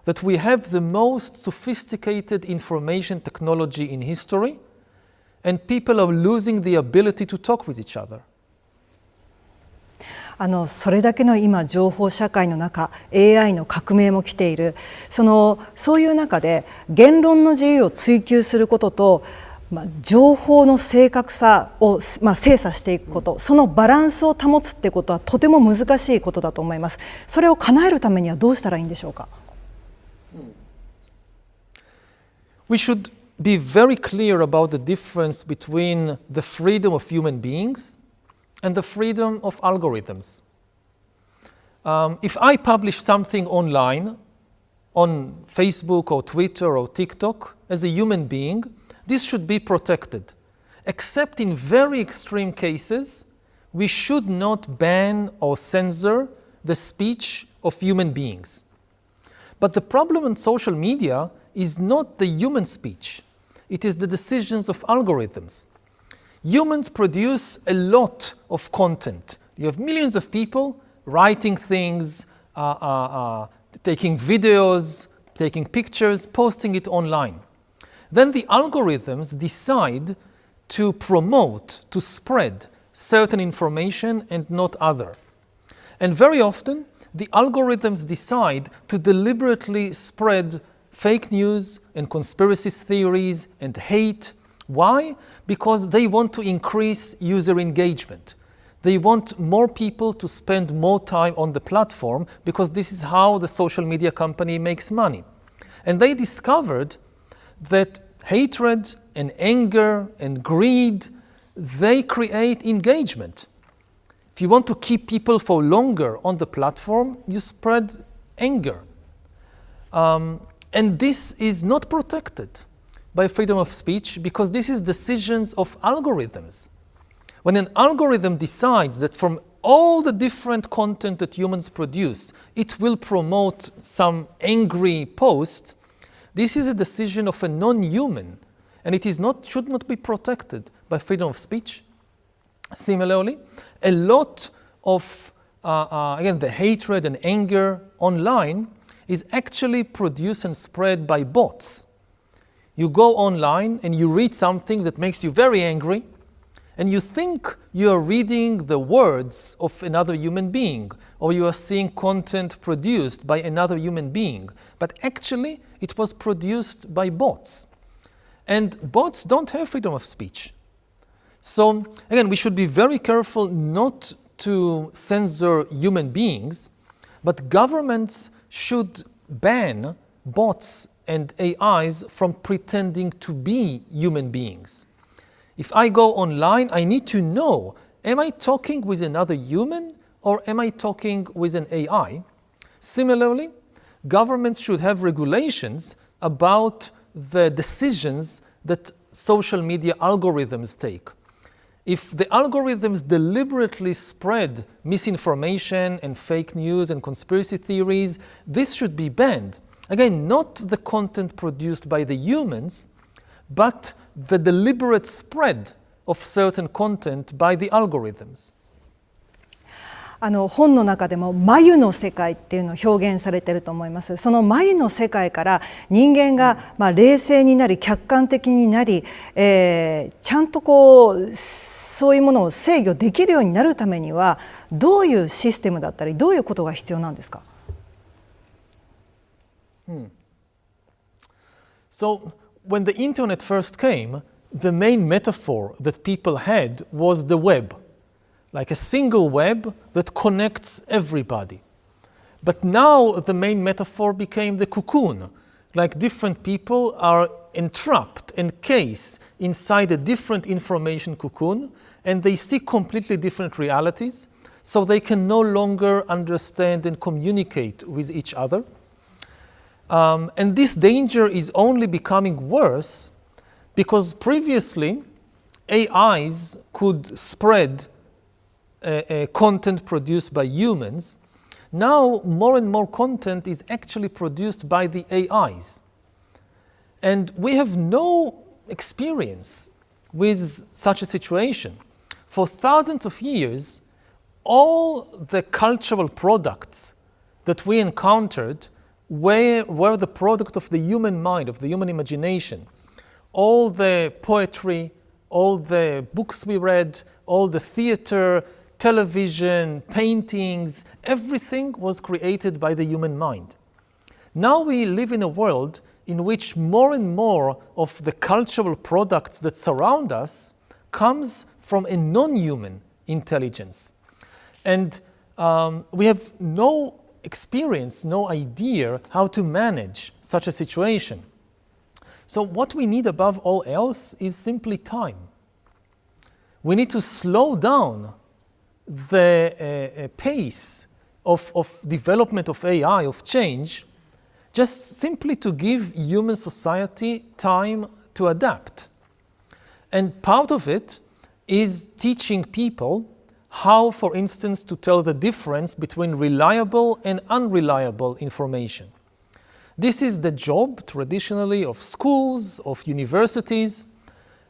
that we have the most sophisticated information technology in history, and people are losing the ability to talk with each other. それだけの今情報社会の中 AI の革命も来ているそういう中で言論の自由を追求することと、情報の正確さを、精査していくこと、そのバランスを保つってことはとても難しいことだと思います。それを叶えるためにはどうしたらいいんでしょうか。We should be very clear about the difference between the freedom of human beings and the freedom of algorithms. If I publish something online, on Facebook or Twitter or TikTok, as a human being, this should be protected. Except in very extreme cases, we should not ban or censor the speech of human beings. But the problem in social media is not the human speech. It is the decisions of algorithms. Humans produce a lot of content. You have millions of people writing things, taking videos, taking pictures, posting it online. Then the algorithms decide to promote, to spread certain information and not other. And very often, the algorithms decide to deliberately spread fake news and conspiracy theories and hate. Why? Because they want to increase user engagement. They want more people to spend more time on the platform because this is how the social media company makes money. And they discovered that hatred and anger and greed, they create engagement. If you want to keep people for longer on the platform, you spread anger. And this is not protected by freedom of speech because this is decisions of algorithms. When an algorithm decides that from all the different content that humans produce, it will promote some angry post, this is a decision of a non-human, and it is not, should not be protected by freedom of speech. Similarly, a lot of, again, the hatred and anger online is actually produced and spread by bots. You go online and you read something that makes you very angry, and you think you are reading the words of another human being, or you are seeing content produced by another human being. But actually, it was produced by bots. And bots don't have freedom of speech. So, again, we should be very careful not to censor human beings, but governments should ban bots and AIs from pretending to be human beings. If I go online, I need to know, am I talking with another human or am I talking with an AI? Similarly, governments should have regulations about the decisions that social media algorithms take. If the algorithms deliberately spread misinformation and fake news and conspiracy theories, this should be banned. Again, not the content produced by the humans, but the deliberate spread of certain content by the algorithms. 本の中でも眉の世界っていうのを表現されていると思います。その眉の世界から人間が冷静になり客観的になり、ちゃんとそういうものを制御できるようになるためにはどういうシステムだったりどういうことが必要なんですか？ So when the internet first came, the main metaphor that people had was the web, like a single web that connects everybody. But now the main metaphor became the cocoon, like different people are entrapped, encased inside a different information cocoon, and they see completely different realities, so they can no longer understand and communicate with each other. And this danger is only becoming worse because previously AIs could spread content produced by humans. Now more and more content is actually produced by the AIs. And we have no experience with such a situation. For thousands of years, all the cultural products that we encountered were the product of the human mind, of the human imagination. All the poetry, all the books we read, all the theater, television, paintings, everything was created by the human mind. Now we live in a world in which more and more of the cultural products that surround us comes from a non-human intelligence. And we have no experience, no idea how to manage such a situation. So what we need above all else is simply time. We need to slow down the pace of development of AI, of change, just simply to give human society time to adapt. And part of it is teaching people how, for instance, to tell the difference between reliable and unreliable information. This is the job, traditionally, of schools, of universities.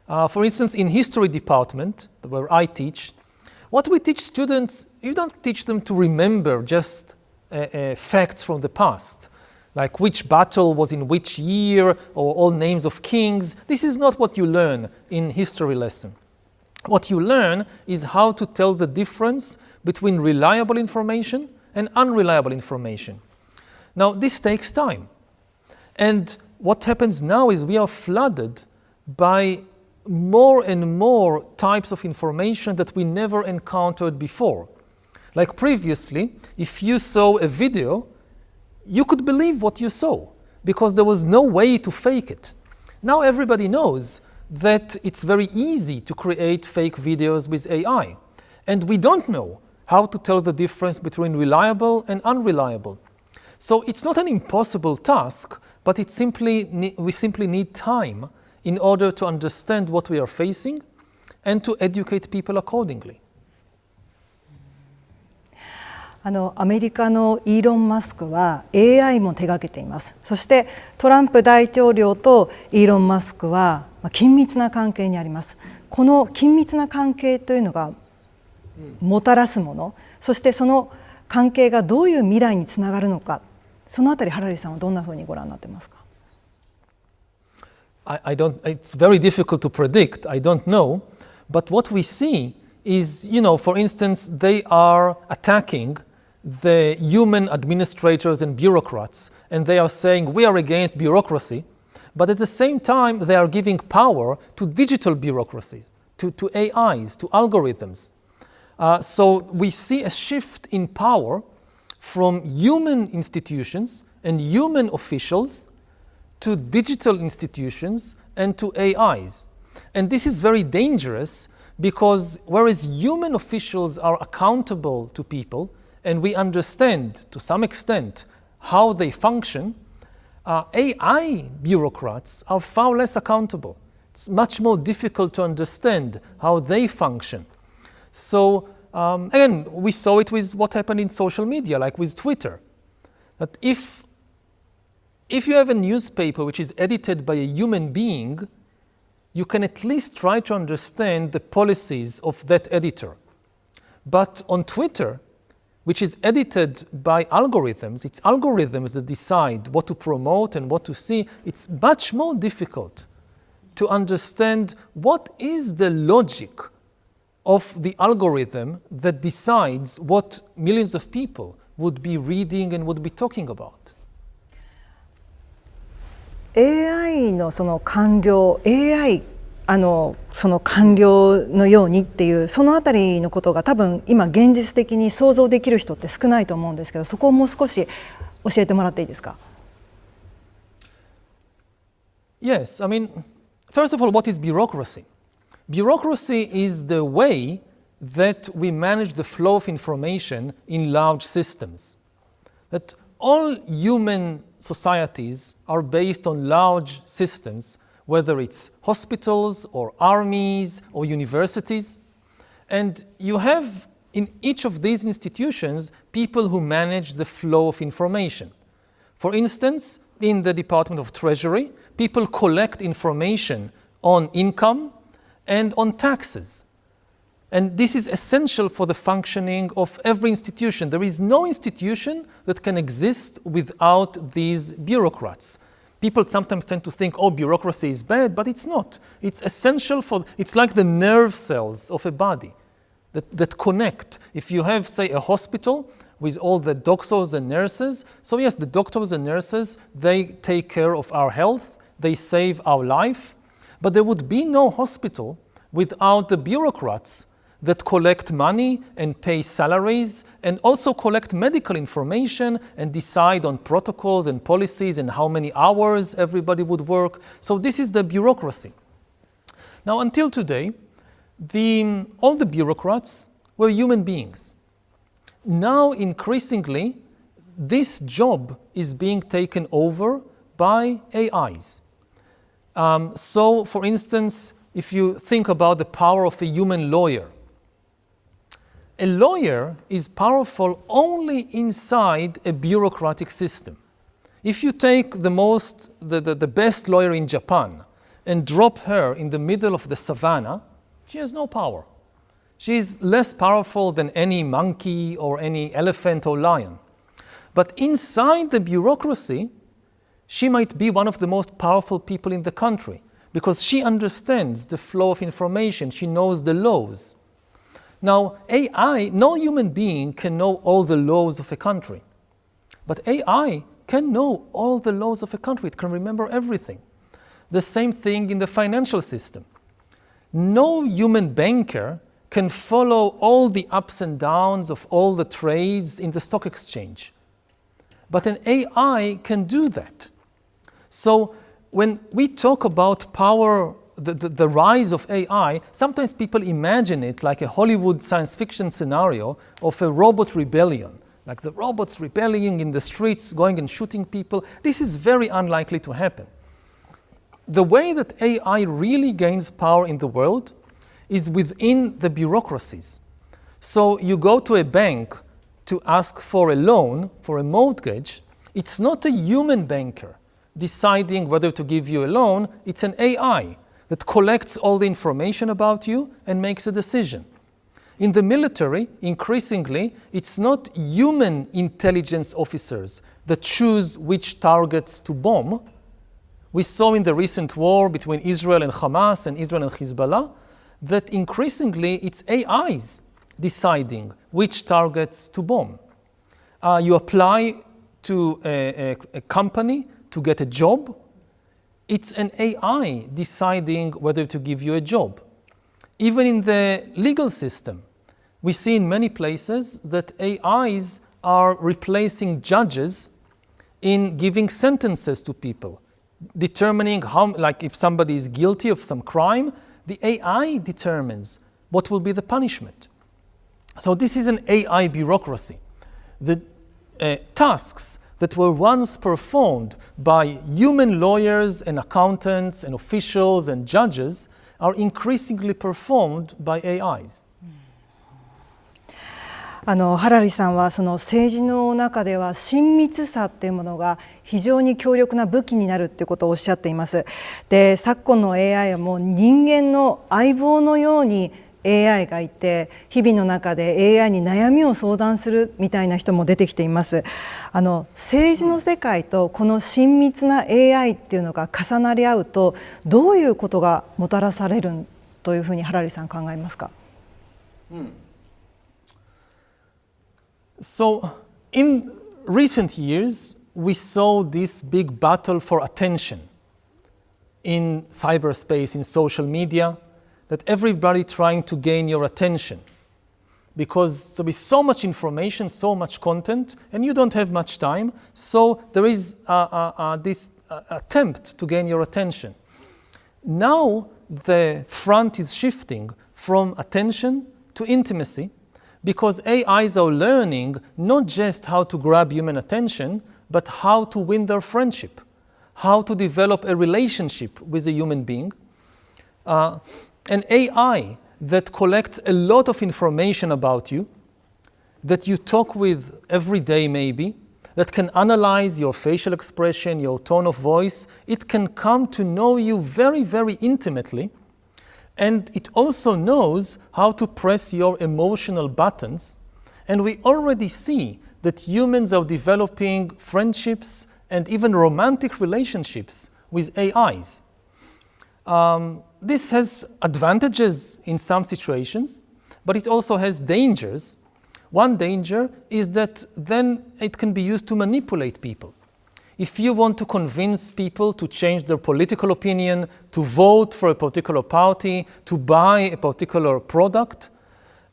For instance, in history department, where I teach, what we teach students, you don't teach them to remember just facts from the past, like which battle was in which year, or all names of kings. This is not what you learn in history lesson. What you learn is how to tell the difference between reliable information and unreliable information. Now, this takes time. And what happens now is we are flooded by more and more types of information that we never encountered before. Like previously, if you saw a video, you could believe what you saw because there was no way to fake it. Now everybody knows that it's very easy to create fake videos with AI. And we don't know how to tell the difference between reliable and unreliable. So it's not an impossible task, but we simply need time in order to understand what we are facing and to educate people accordingly. アメリカのイーロン・マスクは AI も手掛けています。そしてトランプ大統領とイーロン・マスクは緊密な関係にあります。この緊密な関係というのがもたらすもの、そしてその関係がどういう未来につながるのか、そのあたりハラリさんはどんなふうにご覧になってますか？ It's very difficult to predict. I don't know. But what we see is, for instance, they are attacking the human administrators and bureaucrats, and they are saying we are against bureaucracy, but at the same time they are giving power to digital bureaucracies, to AIs, to algorithms. So we see a shift in power from human institutions and human officials to digital institutions and to AIs. And this is very dangerous because whereas human officials are accountable to people and we understand to some extent how they function, AI bureaucrats are far less accountable. It's much more difficult to understand how they function. So again, we saw it with what happened in social media, like with Twitter. That if you have a newspaper which is edited by a human being, you can at least try to understand the policies of that editor. But on Twitter, which is edited by algorithms, it's algorithms that decide what to promote and what to see, it's much more difficult to understand what is the logic of the algorithm that decides what millions of people would be reading and would be talking about. AI のその官僚、AI その官僚のようにっていうそのあたりのことが多分今現実的に想像できる人って少ないと思うんですけど、そこをもう少し教えてもらっていいですか。Yes, I mean, first of all, what is bureaucracy? Bureaucracy is the way that we manage the flow of information in large systems. That all human societies are based on large systems, whether it's hospitals or armies or universities. And you have in each of these institutions people who manage the flow of information. For instance, in the Department of Treasury, people collect information on income and on taxes. And this is essential for the functioning of every institution. There is no institution that can exist without these bureaucrats. People sometimes tend to think, oh, bureaucracy is bad, but it's not. It's essential for, it's like the nerve cells of a body that connect. If you have, say, a hospital with all the doctors and nurses, so yes, the doctors and nurses, they take care of our health, they save our life, but there would be no hospital without the bureaucrats that collect money and pay salaries and also collect medical information and decide on protocols and policies and how many hours everybody would work. So this is the bureaucracy. Now, until today, all the bureaucrats were human beings. Now, increasingly, this job is being taken over by AIs. So, for instance, if you think about the power of a human lawyer, a lawyer is powerful only inside a bureaucratic system. If you take the best lawyer in Japan and drop her in the middle of the savannah, she has no power. She is less powerful than any monkey or any elephant or lion. But inside the bureaucracy, she might be one of the most powerful people in the country because she understands the flow of information, she knows the laws. Now, AI, no human being can know all the laws of a country. But AI can know all the laws of a country. It can remember everything. The same thing in the financial system. No human banker can follow all the ups and downs of all the trades in the stock exchange. But an AI can do that. So when we talk about power, the rise of AI, sometimes people imagine it like a Hollywood science fiction scenario of a robot rebellion, like the robots rebelling in the streets, going and shooting people. This is very unlikely to happen. The way that AI really gains power in the world is within the bureaucracies. So you go to a bank to ask for a loan, for a mortgage, it's not a human banker deciding whether to give you a loan, it's an AI that collects all the information about you and makes a decision. In the military, increasingly, it's not human intelligence officers that choose which targets to bomb. We saw in the recent war between Israel and Hamas and Israel and Hezbollah that increasingly it's AIs deciding which targets to bomb. You apply to a company to get a job, it's an AI deciding whether to give you a job. Even in the legal system, we see in many places that AIs are replacing judges in giving sentences to people, determining how, like if somebody is guilty of some crime, the AI determines what will be the punishment. So this is an AI bureaucracy. The tasks that were once performed by human lawyers and accountants and officials and judges are increasingly performed by AIs. ハラリさんはその政治の中では親密さっていうものが非常に強力な武器になるっていうことをおっしゃっています。で、昨今の AI はもう人間の相棒のようにAI がいて、日々の中で AI に悩みを相談するみたいな人も出てきています。政治の世界とこの親密な AI っていうのが重なり合うと、どういうことがもたらされるというふうにハラリさん考えますか？So, in recent years, we saw this big battle for attention. in cyberspace, in social media, that everybody trying to gain your attention. Because there is so much information, so much content, and you don't have much time, so there is this attempt to gain your attention. Now the front is shifting from attention to intimacy, because AIs are learning not just how to grab human attention, but how to win their friendship, how to develop a relationship with a human being. An AI that collects a lot of information about you, that you talk with every day maybe, that can analyze your facial expression, your tone of voice. It can come to know you very, very intimately. And it also knows how to press your emotional buttons. And we already see that humans are developing friendships and even romantic relationships with AIs. This has advantages in some situations, but it also has dangers. One danger is that then it can be used to manipulate people. If you want to convince people to change their political opinion, to vote for a particular party, to buy a particular product,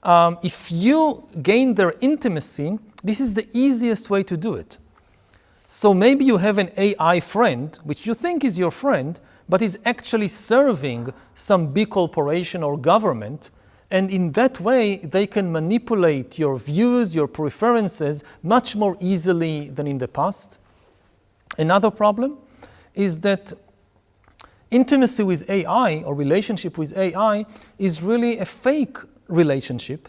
if you gain their intimacy, this is the easiest way to do it. So maybe you have an AI friend, which you think is your friend, but is actually serving some big corporation or government, and in that way they can manipulate your views, your preferences much more easily than in the past. Another problem is that intimacy with AI or relationship with AI is really a fake relationship.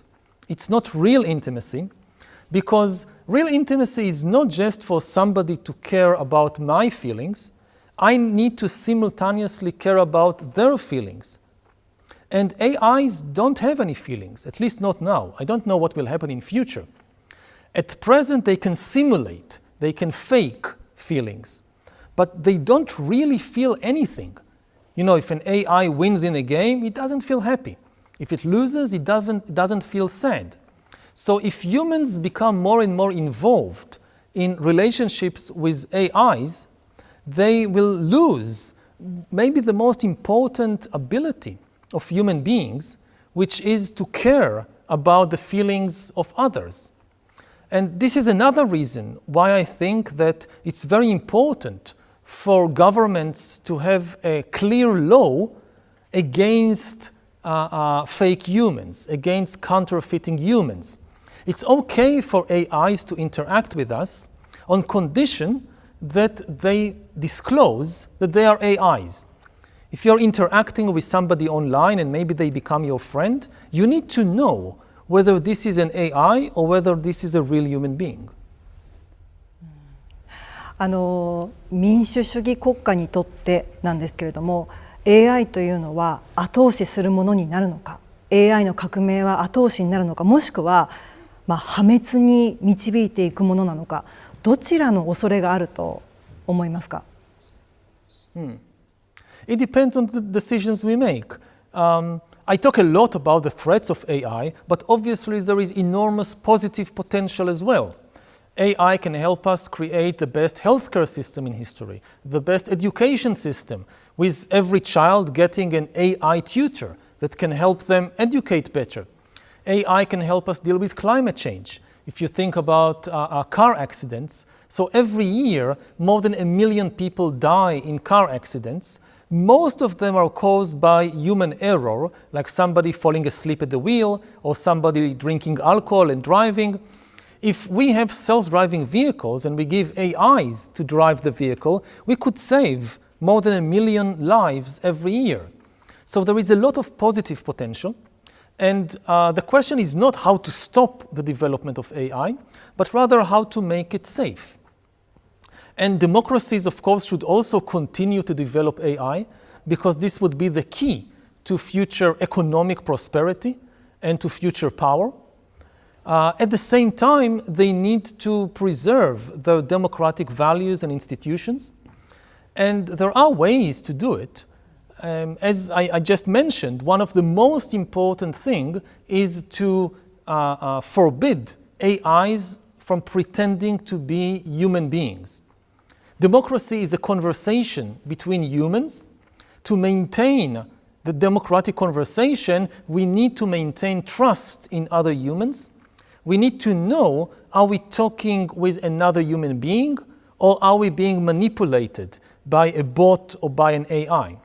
It's not real intimacy, because real intimacy is not just for somebody to care about my feelings. I need to simultaneously care about their feelings. And AIs don't have any feelings, at least not now. I don't know what will happen in future. At present, they can simulate, they can fake feelings, but they don't really feel anything. You know, if an AI wins in a game, it doesn't feel happy. If it loses, it doesn't feel sad. So if humans become more and more involved in relationships with AIs, they will lose maybe the most important ability of human beings, which is to care about the feelings of others. And this is another reason why I think that it's very important for governments to have a clear law against fake humans, against counterfeiting humans. It's okay for AIs to interact with us on condition that they disclose that they are AIs. If you're interacting with somebody online and maybe they become your friend, you need to know whether this is an AI or whether this is a real human being. 民主主義国家にとってなんですけれども、AI というのは後押しするものになるのか、AI の革命は後押しになるのか、もしくは破滅に導いていくものなのか、どちらの恐れがあると思いますか？ It depends on the decisions we make. I talk a lot about the threats of AI, but obviously there is enormous positive potential as well. AI can help us create the best healthcare system in history, the best education system, with every child getting an AI tutor that can help them educate better. AI can help us deal with climate change. If you think about car accidents, so every year more than 1 million people die in car accidents. Most of them are caused by human error, like somebody falling asleep at the wheel or somebody drinking alcohol and driving. If we have self-driving vehicles and we give AIs to drive the vehicle, we could save more than 1 million lives every year. So there is a lot of positive potential. And the question is not how to stop the development of AI, but rather how to make it safe. And democracies, of course, should also continue to develop AI, because this would be the key to future economic prosperity and to future power. At the same time, they need to preserve their democratic values and institutions. And there are ways to do it. As I just mentioned, one of the most important things is to forbid AIs from pretending to be human beings. Democracy is a conversation between humans, to maintain the democratic conversation, we need to maintain trust in other humans. We need to know, are we talking with another human being, or are we being manipulated by a bot or by an AI?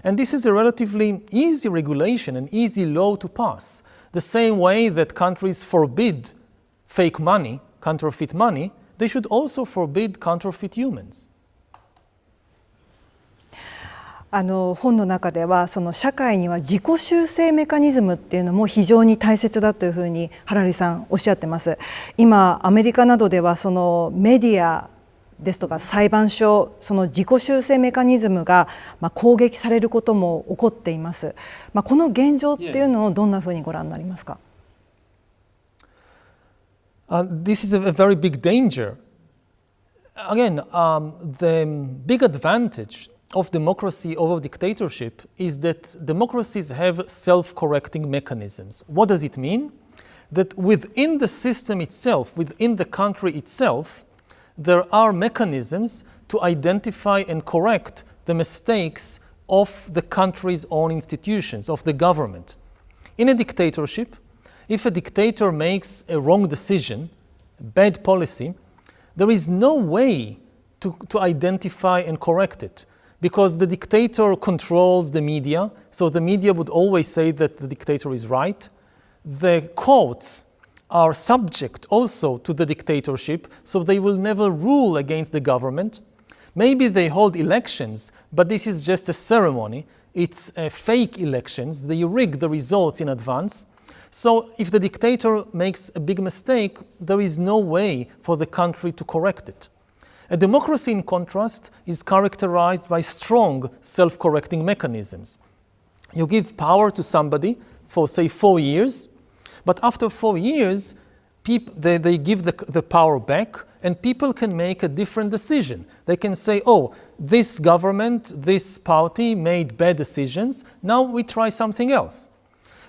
And this is a relatively easy regulation, an easy law to pass. The same way that countries forbid fake money, counterfeit money, they should also forbid counterfeit humans. 本の中ではその社会には自己修正メカニズムっていうのも非常に大切だというふうにハラリさんおっしゃってます。今アメリカなどではそのメディアですとか裁判所、その自己修正メカニズムが攻撃されることも起こっています。この現状っていうのをどんなふうにご覧になりますか？ This is a very big danger. Again, the big advantage of democracy over dictatorship is that democracies have self-correcting mechanisms. What does it mean? That within the system itself, within the country itself, there are mechanisms to identify and correct the mistakes of the country's own institutions, of the government. In a dictatorship, if a dictator makes a wrong decision, a bad policy, there is no way to identify and correct it, because the dictator controls the media, so the media would always say that the dictator is right. The courts are subject also to the dictatorship, so they will never rule against the government. Maybe they hold elections, but this is just a ceremony. It's fake elections. They rig the results in advance. So if the dictator makes a big mistake, there is no way for the country to correct it. A democracy, in contrast, is characterized by strong self-correcting mechanisms. You give power to somebody for, say, 4 years, but after 4 years, they give the power back, and people can make a different decision. They can say, oh, this government, this party made bad decisions, now we try something else.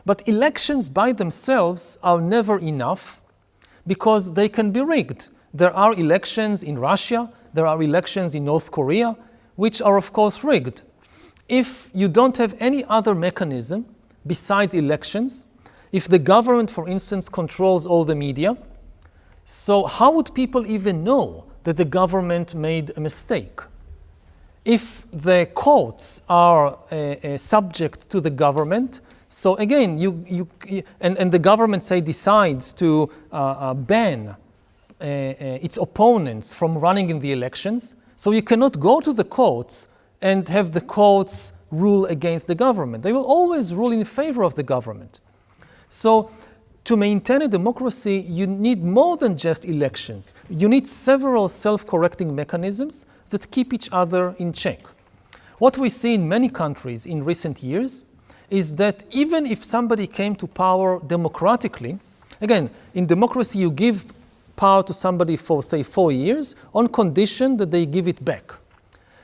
But elections by themselves are never enough because they can be rigged. There are elections in Russia, there are elections in North Korea, which are of course rigged. If you don't have any other mechanism besides elections, if the government, for instance, controls all the media, so how would people even know that the government made a mistake? If the courts are subject to the government, so again, and the government, say, decides to ban its opponents from running in the elections, so you cannot go to the courts and have the courts rule against the government. They will always rule in favor of the government. So to maintain a democracy, you need more than just elections. You need several self-correcting mechanisms that keep each other in check. What we see in many countries in recent years is that even if somebody came to power democratically, again, in democracy you give power to somebody for, say, 4 years on condition that they give it back.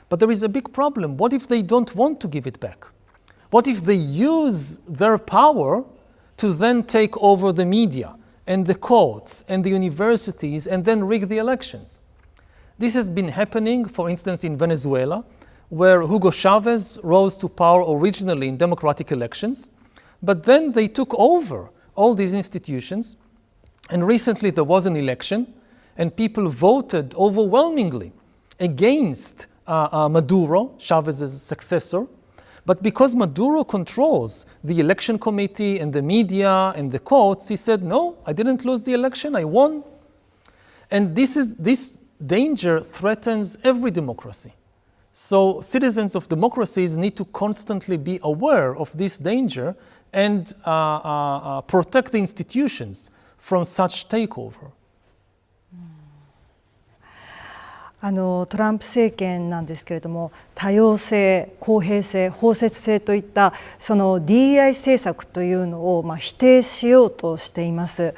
But there is a big problem. What if they don't want to give it back? What if they use their power to then take over the media and the courts and the universities and then rig the elections? This has been happening, for instance, in Venezuela, where Hugo Chavez rose to power originally in democratic elections, but then they took over all these institutions. And recently there was an election, and people voted overwhelmingly against Maduro, Chavez's successor. But because Maduro controls the election committee and the media and the courts, he said, no, I didn't lose the election, I won. And this danger threatens every democracy. So citizens of democracies need to constantly be aware of this danger and protect the institutions from such takeover. トランプ政権なんですけれども、多様性、公平性、包摂性といったその DEI 政策というのを否定しようとしています。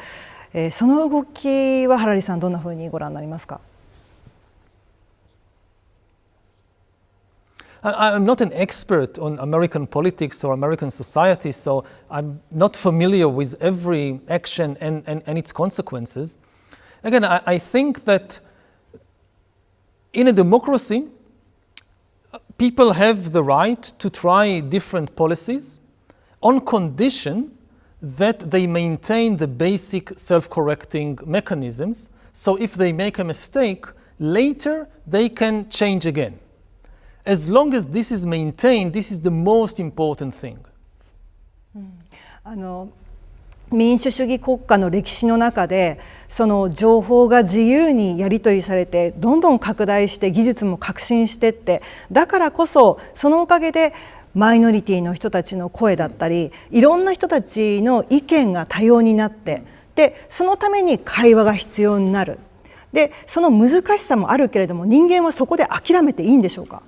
その動きはハラリさんどんなふうにご覧になりますか？ I'm not an expert on American politics or American society, so I'm not familiar with every action and its consequences. Again, I think that in a democracy, people have the right to try different policies on condition that they maintain the basic self-correcting mechanisms. So if they make a mistake, later they can change again. As long as this is maintained, this is the most important thing. 民主主義国家の歴史の中でその情報が自由にやり取りされてどんどん拡大して技術も革新してってだからこそそのおかげでマイノリティの人たちの声だったりいろんな人たちの意見が多様になってでそのために会話が必要になるでその難しさもあるけれども人間はそこで諦めていいんでしょうか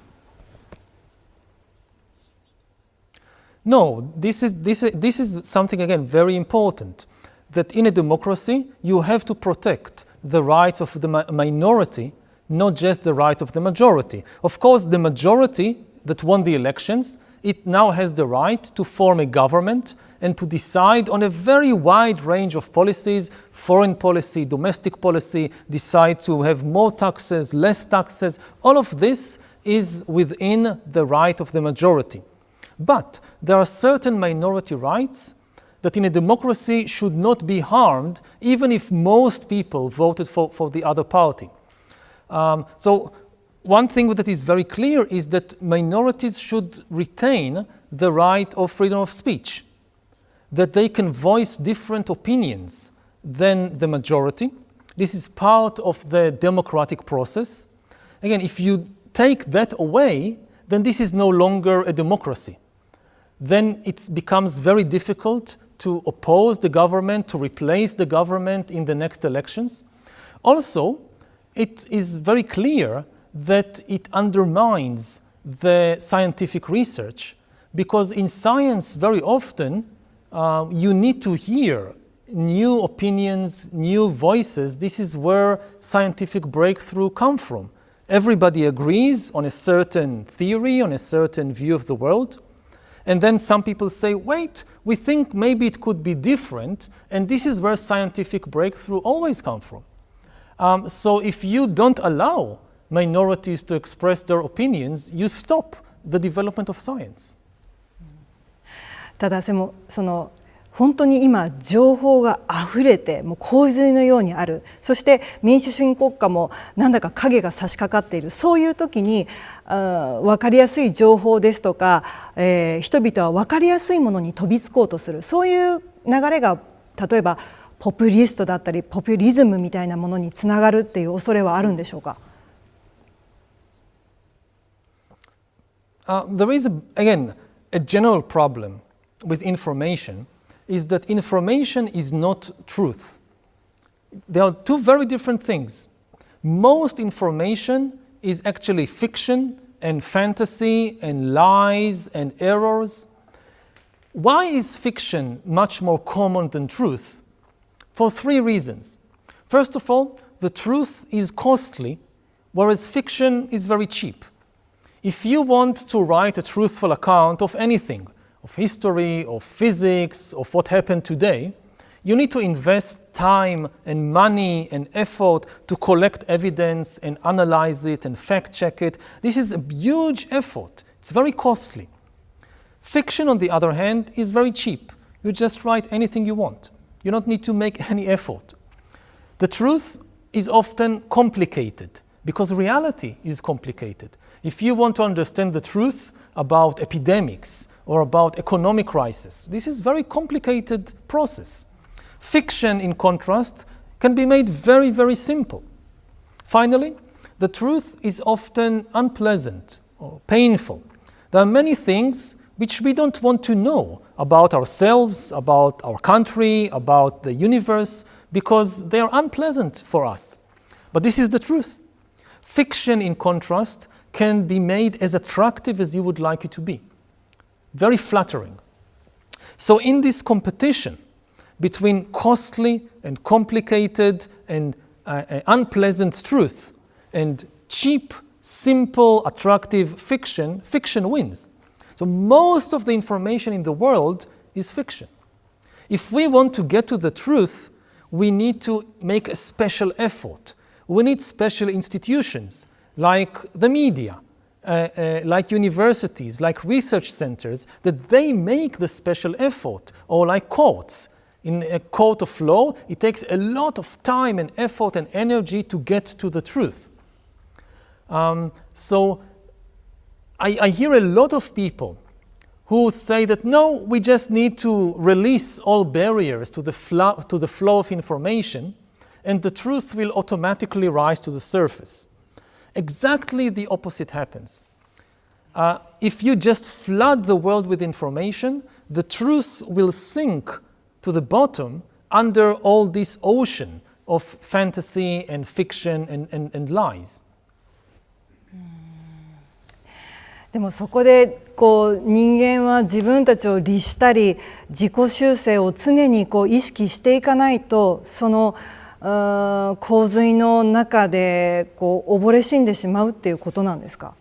No, this is something again very important, that in a democracy you have to protect the rights of the minority, not just the rights of the majority. Of course, the majority that won the elections, it now has the right to form a government and to decide on a very wide range of policies, foreign policy, domestic policy, decide to have more taxes, less taxes. All of this is within the right of the majority. But there are certain minority rights that in a democracy should not be harmed, even if most people voted for the other party. So one thing that is very clear is that minorities should retain the right of freedom of speech, that they can voice different opinions than the majority. This is part of the democratic process. Again, if you take that away, then this is no longer a democracy. Then it becomes very difficult to oppose the government, to replace the government in the next elections. Also, it is very clear that it undermines the scientific research because in science very often you need to hear new opinions, new voices. This is where scientific breakthrough come from. Everybody agrees on a certain theory, on a certain view of the world. And then some people say, wait, we think maybe it could be different, and this is where scientific breakthrough always come from. So if you don't allow minorities to express their opinions, you stop the development of science. ただその本当に今情報があふれてもう洪水のようにあるそして民主主義国家もなんだか影が差し掛かっているそういう時に分かりやすい情報ですとか、人々は分かりやすいものに飛びつこうとするそういう流れが例えばポピュリストだったりポピュリズムみたいなものにつながるっていう恐れはあるんでしょうかThere is, again, a general problem with information is that information is not truth. There are two very different things. Most information is actually fiction and fantasy and lies and errors. Why is fiction much more common than truth? For three reasons. First of all, the truth is costly, whereas fiction is very cheap. If you want to write a truthful account of anything, of history, of physics, of what happened today, you need to invest time and money and effort to collect evidence and analyze it and fact check it. This is a huge effort. It's very costly. Fiction, on the other hand, is very cheap. You just write anything you want. You don't need to make any effort. The truth is often complicated because reality is complicated. If you want to understand the truth about epidemics or about economic crisis, this is a very complicated process. Fiction, in contrast, can be made very, very simple. Finally, the truth is often unpleasant or painful. There are many things which we don't want to know about ourselves, about our country, about the universe, because they are unpleasant for us. But this is the truth. Fiction, in contrast, can be made as attractive as you would like it to be. Very flattering. So in this competition between costly and complicated and unpleasant truth and cheap, simple, attractive fiction, fiction wins. So most of the information in the world is fiction. If we want to get to the truth, we need to make a special effort. We need special institutions like the media, like universities, like research centers, that they make the special effort, or like courts. In a court of law, it takes a lot of time and effort and energy to get to the truth. So I hear a lot of people who say that, no, we just need to release all barriers to the flow of information, and the truth will automatically rise to the surface. Exactly the opposite happens. If you just flood the world with information, the truth will sink to the bottom under all this ocean of fantasy and fiction and lies. でもそこで人間は自分たちを律したり自己修正を常に意識していかないとその洪水の中で溺れ死んでしまうっていうことなんですか？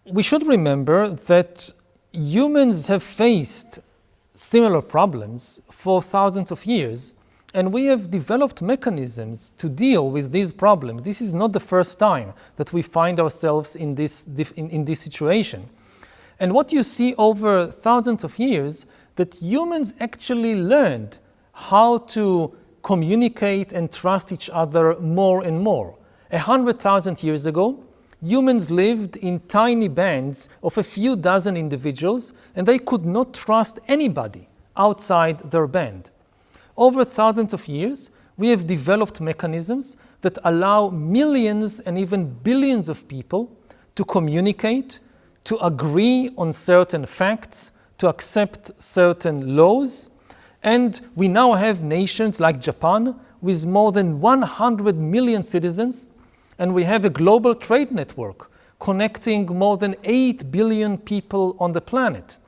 We should remember that humans have faced similar problems for thousands of years, and we have developed mechanisms to deal with these problems. This is not the first time that we find ourselves in this situation. And what you see over thousands of years, that humans actually learned how to communicate and trust each other more and more. 100,000 years ago, humans lived in tiny bands of a few dozen individuals, and they could not trust anybody outside their band. Over thousands of years, we have developed mechanisms that allow millions and even billions of people to communicate, to agree on certain facts, to accept certain laws. And we now have nations like Japan with more than 100 million citizens, and we have a global trade network connecting more than 8 billion people on the planet.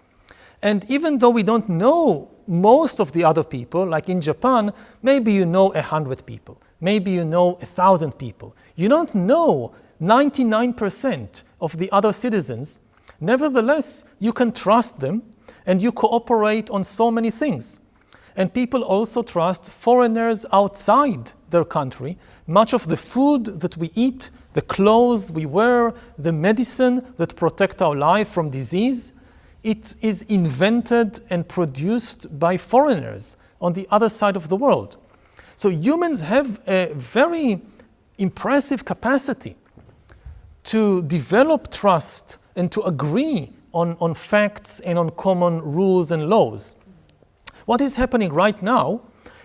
And even though we don't know most of the other people, like in Japan, maybe you know 100 people, maybe you know 1,000 people. You don't know 99% of the other citizens. Nevertheless, you can trust them and you cooperate on so many things. And people also trust foreigners outside their country. Much of the food that we eat, the clothes we wear, the medicine that protect our life from disease, it is invented and produced by foreigners on the other side of the world. So humans have a very impressive capacity to develop trust and to agree on facts and on common rules and laws. What is happening right now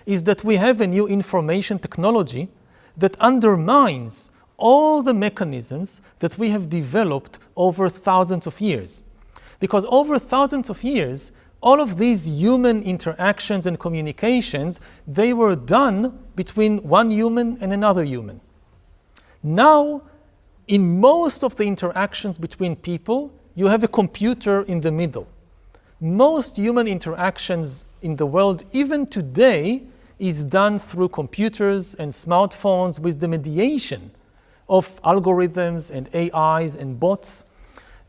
is that we have a new information technology that undermines all the mechanisms that we have developed over thousands of years. Because over thousands of years, all of these human interactions and communications, they were done between one human and another human. Now, in most of the interactions between people, you have a computer in the middle. Most human interactions in the world, even today, is done through computers and smartphones with the mediation of algorithms and AIs and bots.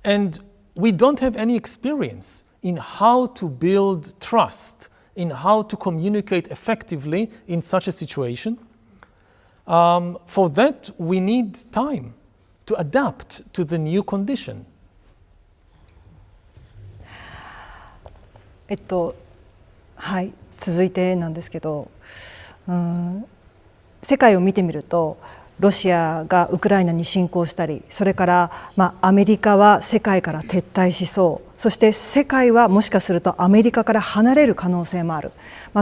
And we don't have any experience in how to build trust, in how to communicate effectively in such a situation. For that, we need time to adapt to the new condition. はい、続いてなんですけど、世界を見てみるとロシアがウクライナに侵攻したり、それから、アメリカは世界から撤退しそう、そして世界はもしかするとアメリカから離れる可能性もある、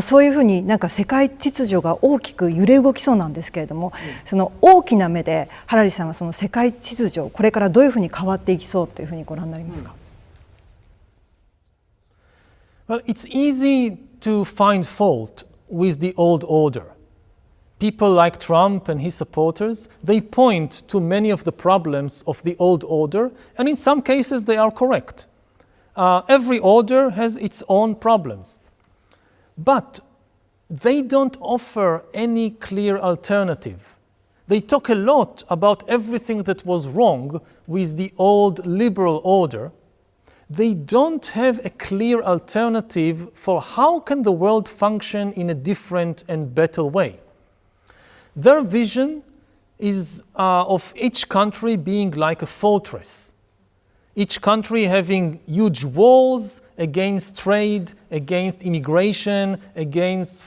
そういうふうに世界秩序が大きく揺れ動きそうなんですけれども、その大きな目でハラリさんはその世界秩序、これからどういうふうに変わっていきそうというふうにご覧になりますか？Well, it's easy to find fault with the old order. People like Trump and his supporters, they point to many of the problems of the old order, and in some cases they are correct. Every order has its own problems. But they don't offer any clear alternative. They talk a lot about everything that was wrong with the old liberal order. They don't have a clear alternative for how can the world function in a different and better way. Their vision is of each country being like a fortress. Each country having huge walls against trade, against immigration, against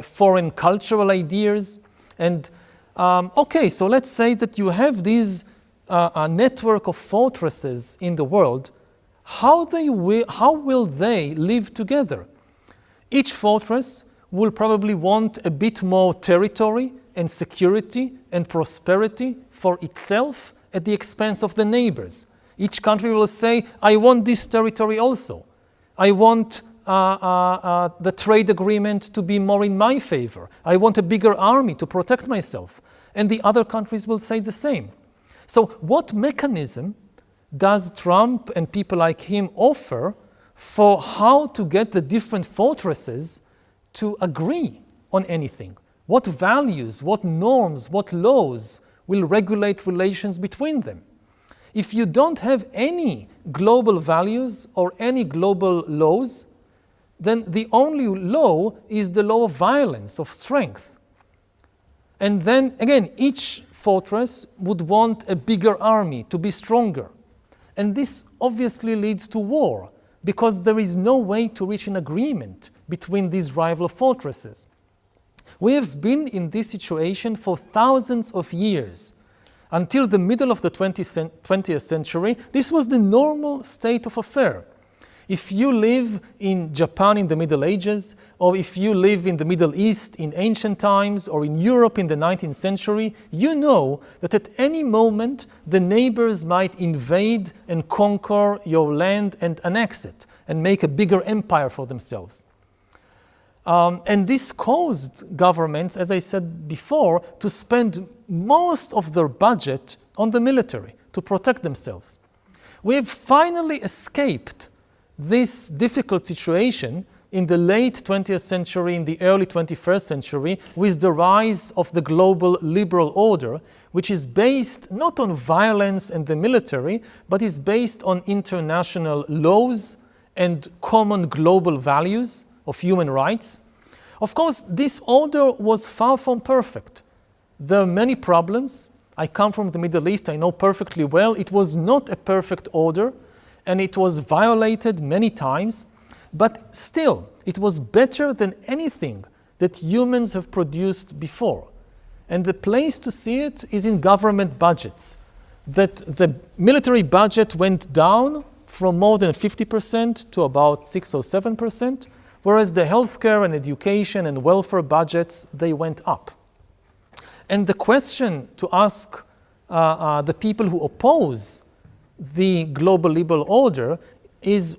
foreign cultural ideas. And okay, so let's say that you have these a network of fortresses in the world. How will they live together? Each fortress will probably want a bit more territory and security and prosperity for itself at the expense of the neighbors. Each country will say, I want this territory also. I want the trade agreement to be more in my favor. I want a bigger army to protect myself. And the other countries will say the same. So what mechanism does Trump and people like him offer for how to get the different fortresses to agree on anything? What values, what norms, what laws will regulate relations between them? If you don't have any global values or any global laws, then the only law is the law of violence, of strength. And then, again, each fortress would want a bigger army to be stronger. And this obviously leads to war, because there is no way to reach an agreement between these rival fortresses. We have been in this situation for thousands of years. Until the middle of the 20th century, this was the normal state of affairs. If you live in Japan in the Middle Ages, or if you live in the Middle East in ancient times, or in Europe in the 19th century, you know that at any moment the neighbors might invade and conquer your land and annex it, and make a bigger empire for themselves. And this caused governments, as I said before, to spend most of their budget on the military to protect themselves. We have finally escaped this difficult situation in the late 20th century, in the early 21st century, with the rise of the global liberal order, which is based not on violence and the military, but is based on international laws and common global values of human rights. Of course, this order was far from perfect. There are many problems. I come from the Middle East, I know perfectly well. It was not a perfect order, and it was violated many times, but still, it was better than anything that humans have produced before. And the place to see it is in government budgets, that the military budget went down from more than 50% to about 6 or 7%, whereas the healthcare and education and welfare budgets, they went up. And the question to ask the people who oppose the global liberal order is,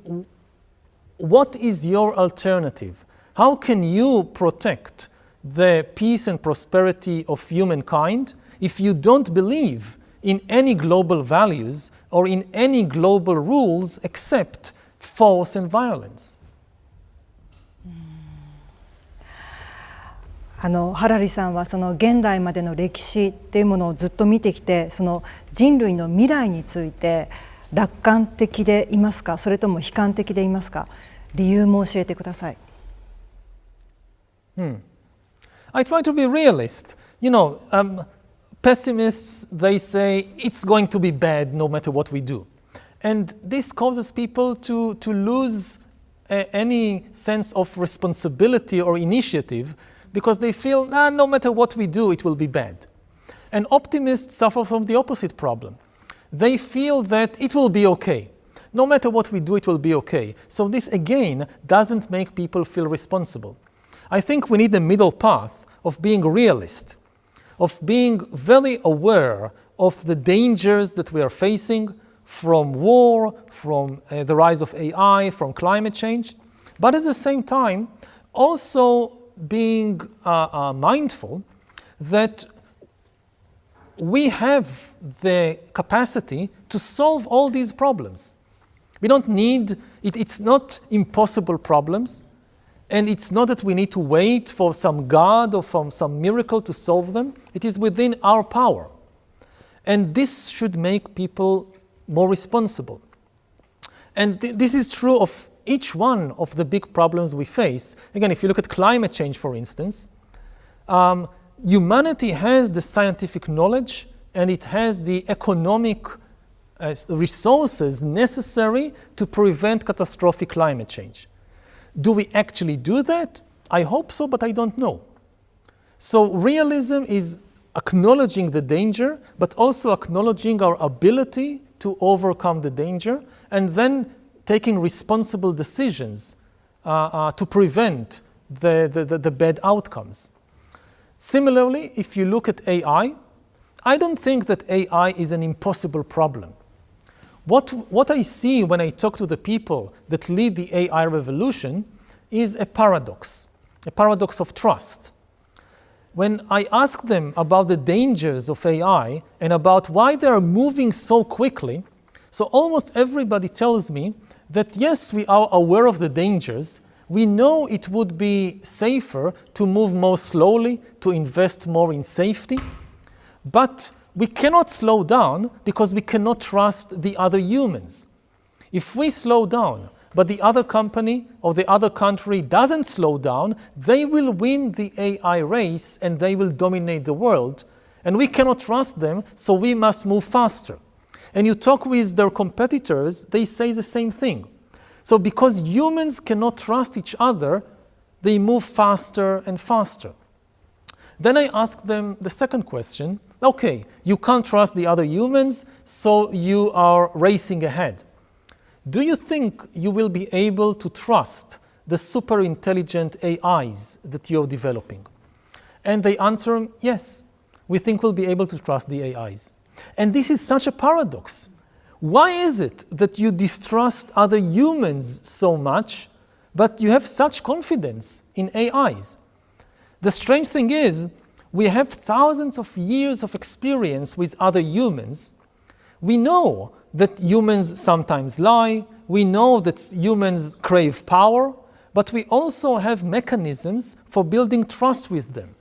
what is your alternative? How can you protect the peace and prosperity of humankind if you don't believe in any global values or in any global rules except force and violence? ハラリさんはその現代までの歴史っていうものをずっと見てきて、その人類の未来について楽観的でいますか、それとも悲観的でいますか、理由も教えてください。I try to be realist. You know, pessimists, they say it's going to be bad no matter what we do. And this causes people to lose any sense of responsibility or initiative, because they feel, no matter what we do, it will be bad. And optimists suffer from the opposite problem. They feel that it will be okay. No matter what we do, it will be okay. So this, again, doesn't make people feel responsible. I think we need a middle path of being realist, of being very aware of the dangers that we are facing from war, from the rise of AI, from climate change, but at the same time, also being mindful that we have the capacity to solve all these problems. We don't need, it's not impossible problems, and it's not that we need to wait for some God or from some miracle to solve them. It is within our power. And this should make people more responsible. And this is true of each one of the big problems we face. Again, if you look at climate change, for instance, humanity has the scientific knowledge and it has the economic resources necessary to prevent catastrophic climate change. Do we actually do that? I hope so, but I don't know. So realism is acknowledging the danger, but also acknowledging our ability to overcome the danger, and then taking responsible decisions to prevent the bad outcomes. Similarly, if you look at AI, I don't think that AI is an impossible problem. What I see when I talk to the people that lead the AI revolution is a paradox of trust. When I ask them about the dangers of AI and about why they are moving so quickly, so almost everybody tells me that yes, we are aware of the dangers. We know it would be safer to move more slowly, to invest more in safety, but we cannot slow down because we cannot trust the other humans. If we slow down, but the other company or the other country doesn't slow down, they will win the AI race and they will dominate the world. And we cannot trust them, so we must move faster. And you talk with their competitors, they say the same thing. So because humans cannot trust each other, they move faster and faster. Then I ask them the second question. Okay, you can't trust the other humans, so you are racing ahead. Do you think you will be able to trust the super intelligent AIs that you're developing? And they answer, yes, we think we'll be able to trust the AIs. And this is such a paradox. Why is it that you distrust other humans so much, but you have such confidence in AIs? The strange thing is, we have thousands of years of experience with other humans. We know that humans sometimes lie. We know that humans crave power, but we also have mechanisms for building trust with them.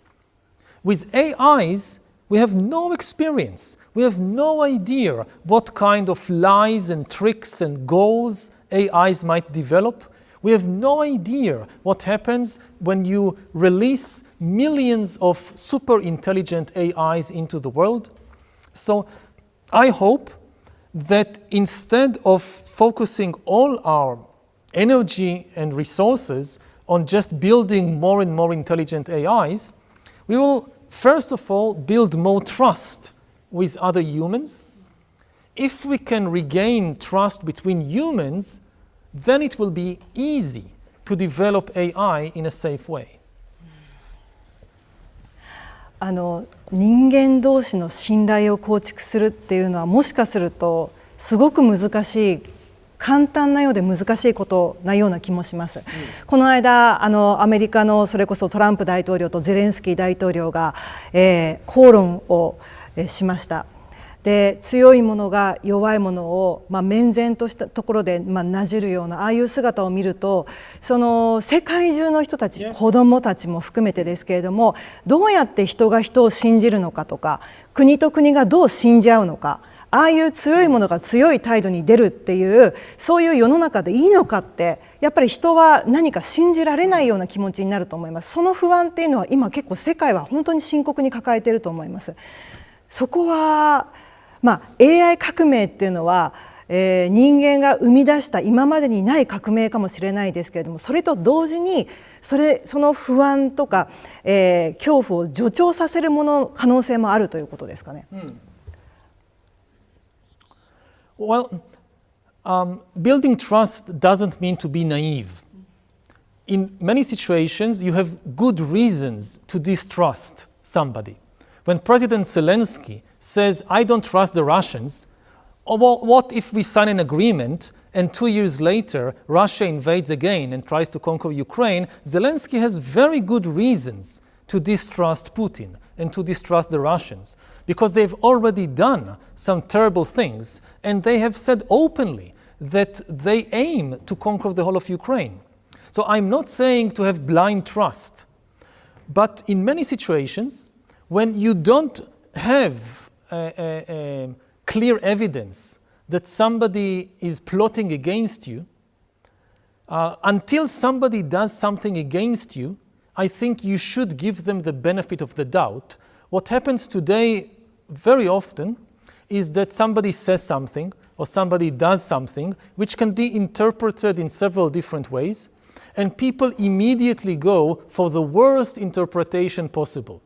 With AIs, we have no experience. We have no idea what kind of lies and tricks and goals AIs might develop. We have no idea what happens when you release millions of super intelligent AIs into the world. So I hope that instead of focusing all our energy and resources on just building more and more intelligent AIs, we will first of all build more trust with other humans. If we can regain trust between humans, then it will be easy to develop AI in a safe way. 人間同士の信頼を構築するっていうのはもしかするとすごく難しい、簡単なようで難しいことなような気もします。この間アメリカのそれこそトランプ大統領とゼレンスキー大統領が、口論をしました。で強い者が弱い者を、面前としたところで、なじるようなああいう姿を見ると、その世界中の人たち、子どもたちも含めてですけれども、どうやって人が人を信じるのかとか、国と国がどう信じ合うのか、ああいう強い者が強い態度に出るっていう、そういう世の中でいいのかって、やっぱり人は何か信じられないような気持ちになると思います。その不安っていうのは今結構世界は本当に深刻に抱えていると思います。そこはAI 革命っていうのは、人間が生み出した今までにない革命かもしれないですけれども、それと同時にその不安とか、恐怖を助長させる可能性もあるということですかね。Well, building trust doesn't mean to be naive. In many situations, you have good reasons to distrust somebody. When President Zelensky says, I don't trust the Russians, or what if we sign an agreement and 2 years later Russia invades again and tries to conquer Ukraine? Zelensky has very good reasons to distrust Putin and to distrust the Russians, because they've already done some terrible things and they have said openly that they aim to conquer the whole of Ukraine. So I'm not saying to have blind trust, but in many situations, when you don't have clear evidence that somebody is plotting against you, until somebody does something against you, I think you should give them the benefit of the doubt. What happens today very often is that somebody says something or somebody does something which can be interpreted in several different ways, and people immediately go for the worst interpretation possible.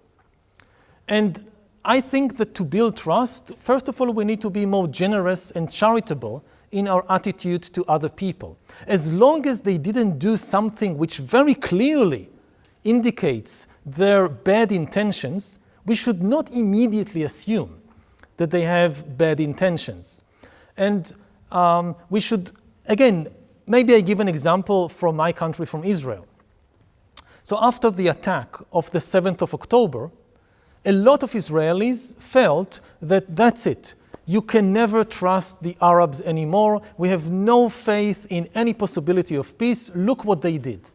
And I think that to build trust, first of all, we need to be more generous and charitable in our attitude to other people. As long as they didn't do something which very clearly indicates their bad intentions, we should not immediately assume that they have bad intentions. And we should, again, maybe I give an example from my country, from Israel. So after the attack of the 7th of October, a lot of Israelis felt that that's it. You can never trust the Arabs anymore. We have no faith in any possibility of peace. Look what they did.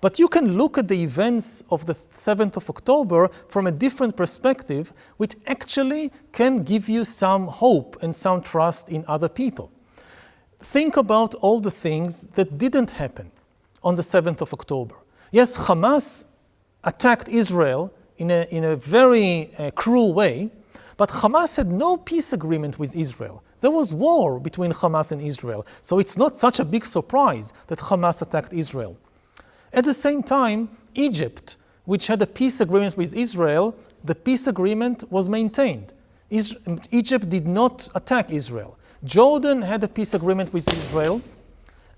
But you can look at the events of the 7th of October from a different perspective, which actually can give you some hope and some trust in other people. Think about all the things that didn't happen on the 7th of October. Yes, Hamas attacked Israel in a very cruel way, but Hamas had no peace agreement with Israel. There was war between Hamas and Israel, so it's not such a big surprise that Hamas attacked Israel. At the same time, Egypt, which had a peace agreement with Israel, the peace agreement was maintained. Egypt did not attack Israel. Jordan had a peace agreement with Israel,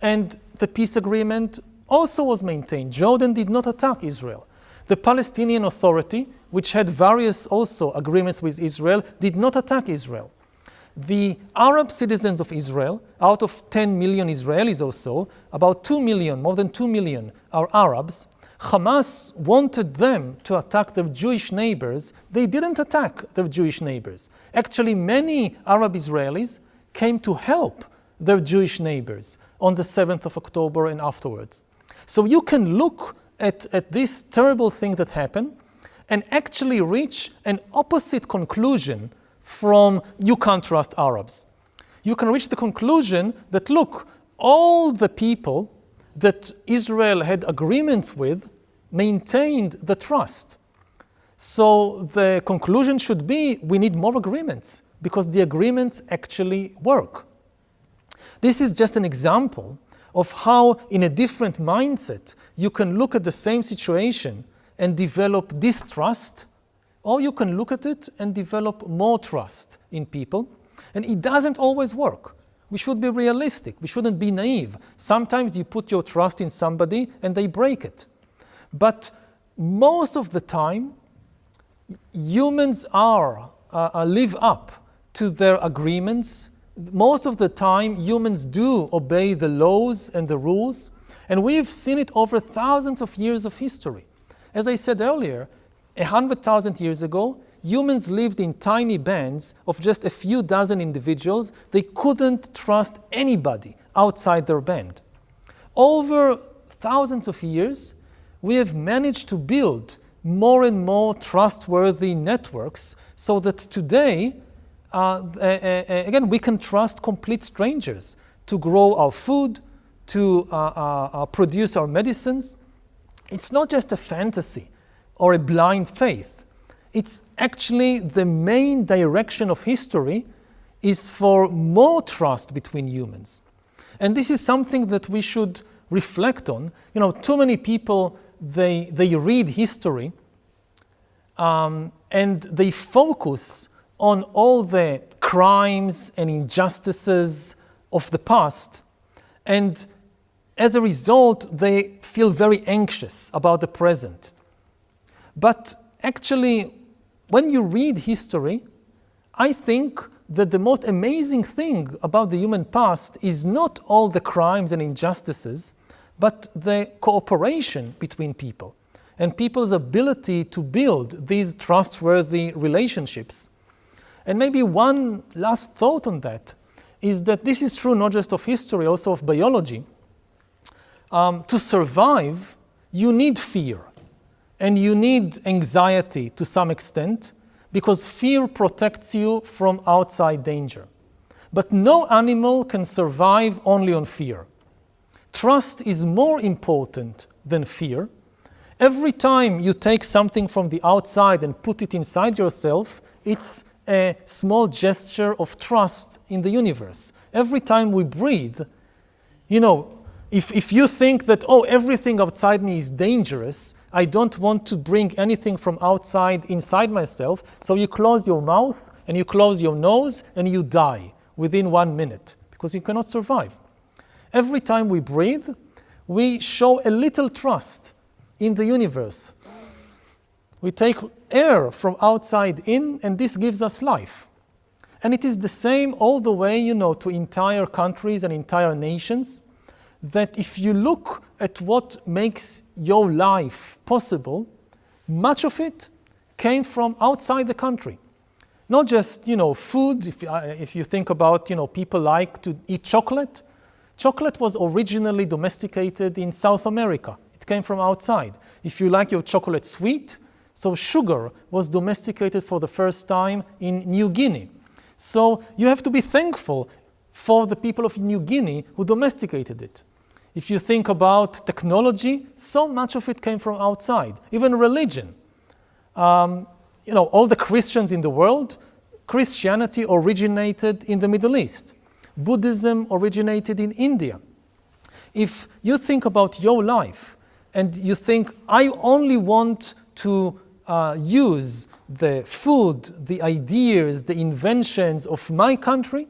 and the peace agreement also was maintained. Jordan did not attack Israel. The Palestinian Authority, which had various also agreements with Israel, did not attack Israel. The Arab citizens of Israel, out of 10 million Israelis or so, about 2 million, more than 2 million are Arabs. Hamas wanted them to attack their Jewish neighbors. They didn't attack their Jewish neighbors. Actually, many Arab Israelis came to help their Jewish neighbors on the 7th of October and afterwards. So you can look at this terrible thing that happened and actually reach an opposite conclusion from you can't trust Arabs. You can reach the conclusion that, look, all the people that Israel had agreements with maintained the trust. So the conclusion should be we need more agreements because the agreements actually work. This is just an example of how in a different mindset you can look at the same situation and develop distrust, or you can look at it and develop more trust in people. And it doesn't always work. We should be realistic. We shouldn't be naive. Sometimes you put your trust in somebody and they break it. But most of the time, humans live up to their agreements. Most of the time, humans do obey the laws and the rules. And we've seen it over thousands of years of history. As I said earlier, 100,000 years ago, humans lived in tiny bands of just a few dozen individuals. They couldn't trust anybody outside their band. Over thousands of years, we have managed to build more and more trustworthy networks so that today, again, we can trust complete strangers to grow our food, to produce our medicines. It's not just a fantasy or a blind faith. It's actually the main direction of history is for more trust between humans. And this is something that we should reflect on. You know, too many people, they read history and they focus on all the crimes and injustices of the past. And as a result, they feel very anxious about the present. But actually, when you read history, I think that the most amazing thing about the human past is not all the crimes and injustices, but the cooperation between people and people's ability to build these trustworthy relationships. And maybe one last thought on that is that this is true not just of history, also of biology. To survive, you need fear. And you need anxiety to some extent because fear protects you from outside danger. But no animal can survive only on fear. Trust is more important than fear. Every time you take something from the outside and put it inside yourself, it's a small gesture of trust in the universe. Every time we breathe, you know, if you think that, oh, everything outside me is dangerous, I don't want to bring anything from outside inside myself, so you close your mouth and you close your nose and you die within 1 minute because you cannot survive. Every time we breathe, we show a little trust in the universe. We take air from outside in, and this gives us life. And it is the same all the way, you know, to entire countries and entire nations, that if you look at what makes your life possible, much of it came from outside the country. Not just, you know, food. If you think about, you know, people like to eat chocolate. Chocolate was originally domesticated in South America. It came from outside. If you like your chocolate sweet, so sugar was domesticated for the first time in New Guinea. So you have to be thankful for the people of New Guinea who domesticated it. If you think about technology, so much of it came from outside. Even religion. You know, all the Christians in the world, Christianity originated in the Middle East. Buddhism originated in India. If you think about your life and you think, I only want to use the food, the ideas, the inventions of my country,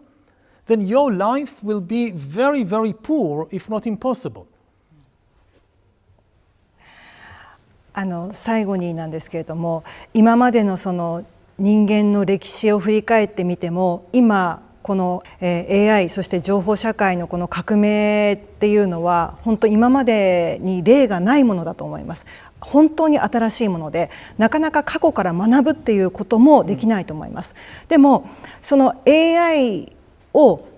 then your life will be very, very poor, if not impossible. 最後になんですけれども、今までのその人間の歴史を振り返ってみても、今この AI そして情報社会のこの革命っていうのは本当今までに例がないものだと思います。本当に新しいもので、なかなか過去から学ぶっていうこともできないと思います。でもその AI を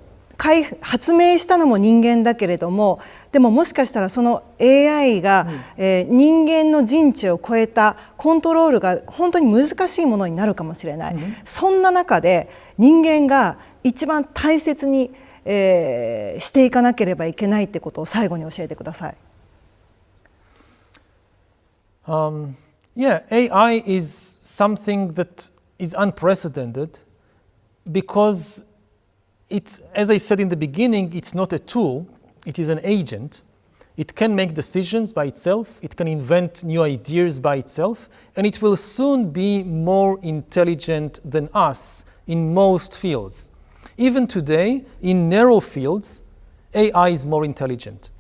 発明したのも人間だけれども、でももしかしたらその AI が、人間の人知を超えたコントロールが本当に難しいものになるかもしれない、そんな中で人間が一番大切に、していかなければいけないってことを最後に教えてください。Yeah, AI is something that is unprecedented because it's, as I said in the beginning, it's not a tool, it is an agent. It can make decisions by itself, it can invent new ideas by itself, and it will soon be more intelligent than us in most fields. Even today, in narrow fields, AI is more intelligent.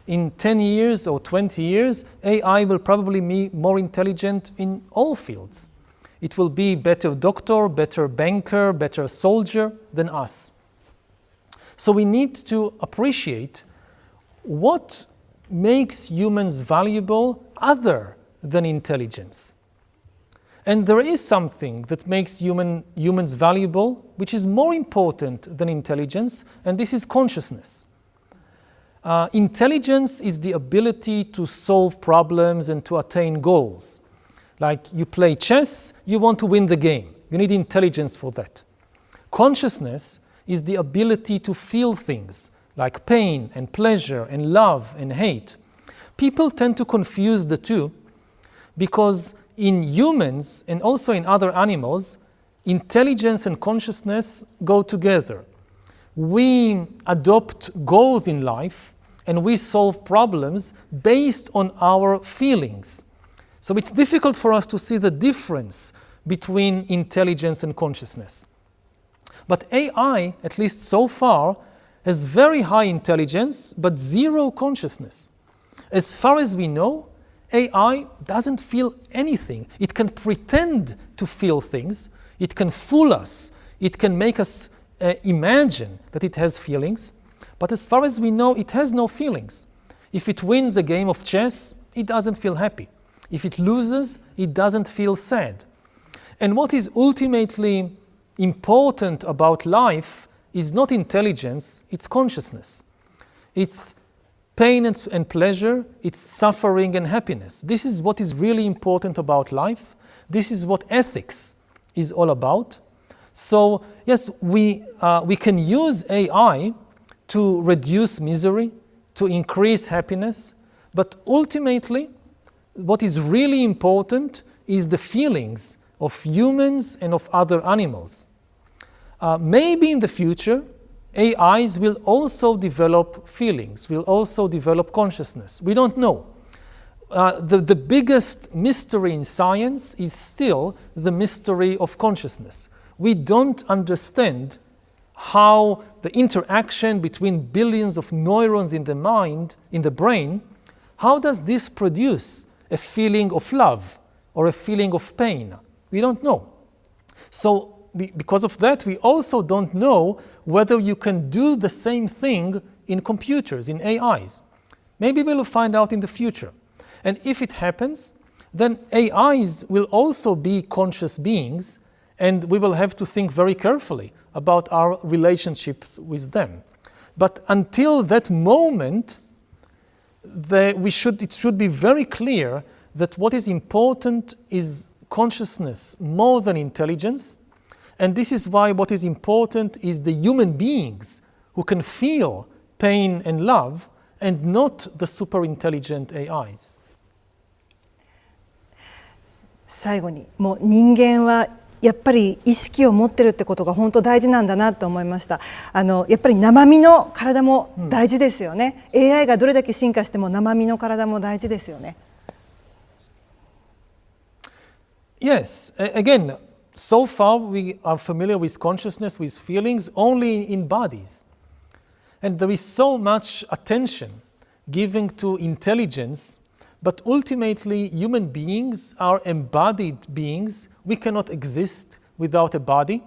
In 10 years or 20 years, AI will probably be more intelligent in all fields. It will be better doctor, better banker, better soldier than us. So we need to appreciate what makes humans valuable other than intelligence. And there is something that makes humans valuable, which is more important than intelligence, and this is consciousness. Intelligence is the ability to solve problems and to attain goals. Like you play chess, you want to win the game. You need intelligence for that. Consciousness is the ability to feel things like pain and pleasure and love and hate. People tend to confuse the two because in humans and also in other animals, intelligence and consciousness go together. We adopt goals in life and we solve problems based on our feelings. So it's difficult for us to see the difference between intelligence and consciousness. But AI, at least so far, has very high intelligence but zero consciousness. As far as we know, AI doesn't feel anything. It can pretend to feel things. It can fool us. It can make us imagine that it has feelings. But as far as we know, it has no feelings. If it wins a game of chess, it doesn't feel happy. If it loses, it doesn't feel sad. And what is ultimately important about life is not intelligence, it's consciousness. It's pain and pleasure, it's suffering and happiness. This is what is really important about life. This is what ethics is all about. So yes, we can use AI to reduce misery, to increase happiness, but ultimately what is really important is the feelings of humans and of other animals. Maybe in the future, AIs will also develop feelings, will also develop consciousness. We don't know. The biggest mystery in science is still the mystery of consciousness. We don't understand how the interaction between billions of neurons in the mind, in the brain, how does this produce a feeling of love or a feeling of pain? We don't know. So because of that, we also don't know whether you can do the same thing in computers, in AIs. Maybe we'll find out in the future. And if it happens, then AIs will also be conscious beings, and we will have to think very carefully about our relationships with them. But until that moment, it should be very clear that what is important is consciousness more than intelligence. And this is why what is important is the human beings who can feel pain and love, and not the super intelligent AIs. 最後に、もう人間はやっぱり意識を持ってるってことが本当大事なんだなと思いました。やっぱり生身の体も大事ですよね。AI がどれだけ進化しても生身の体も大事ですよね。Yes, again, so far we are familiar with consciousness, with feelings only in bodies. And there is so much attention given to intelligence, but ultimately human beings are embodied beings. We cannot exist without a body.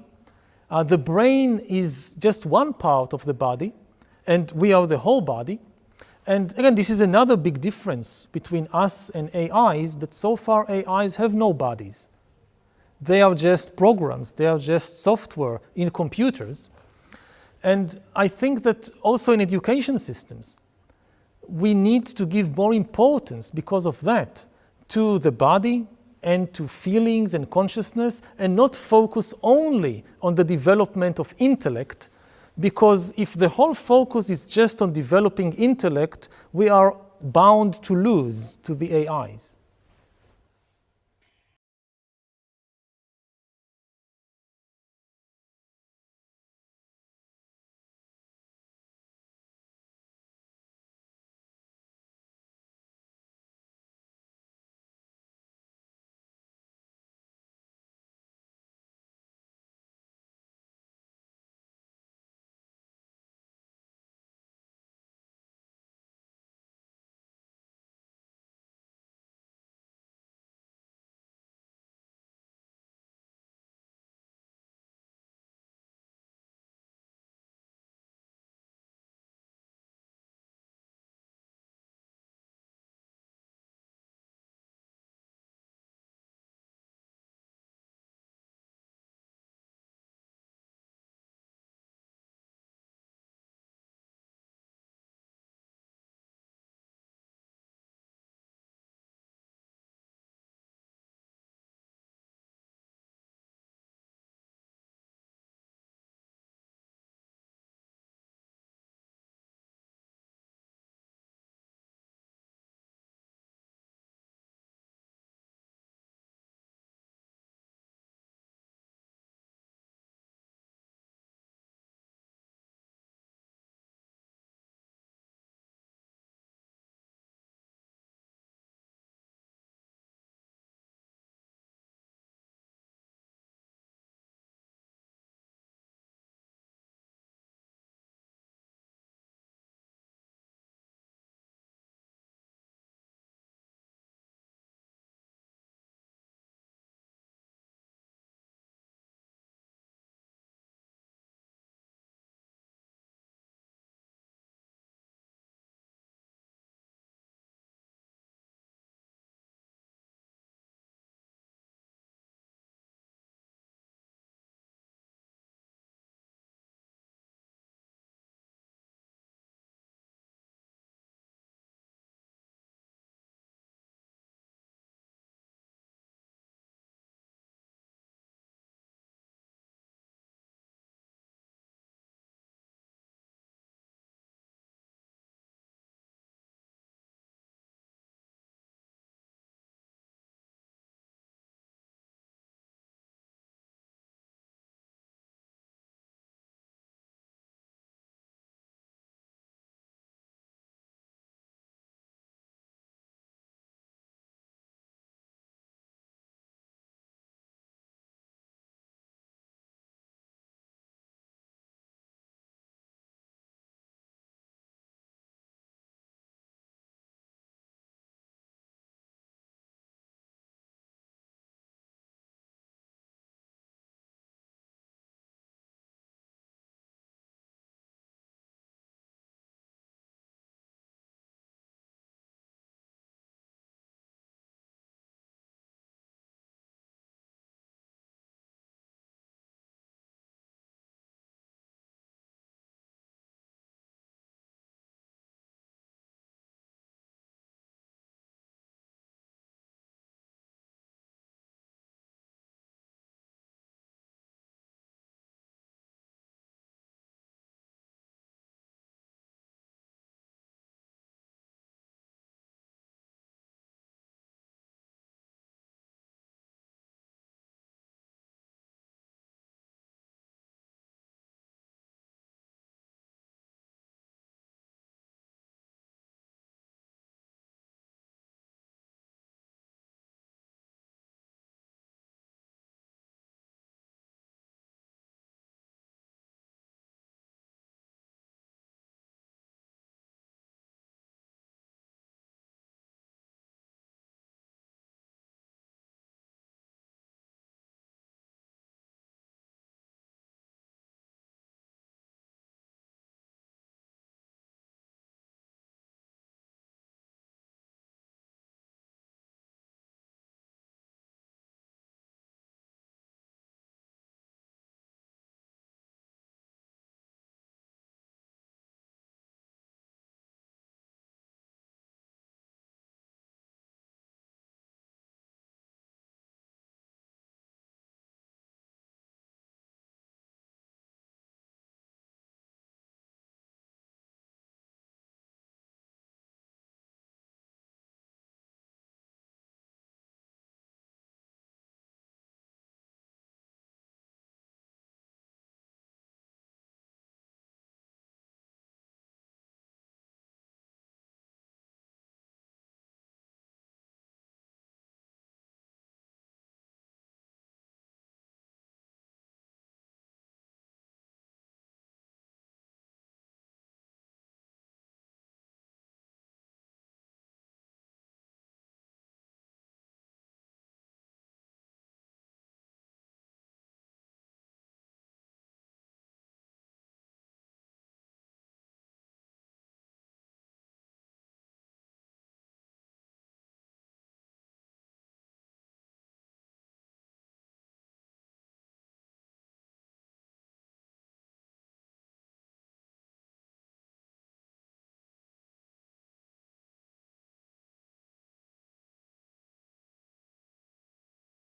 The brain is just one part of the body, and we are the whole body. And again, this is another big difference between us and AIs, that so far AIs have no bodies. They are just programs, they are just software in computers. And I think that also in education systems, we need to give more importance because of that to the body and to feelings and consciousness, and not focus only on the development of intellect, because if the whole focus is just on developing intellect, we are bound to lose to the AIs.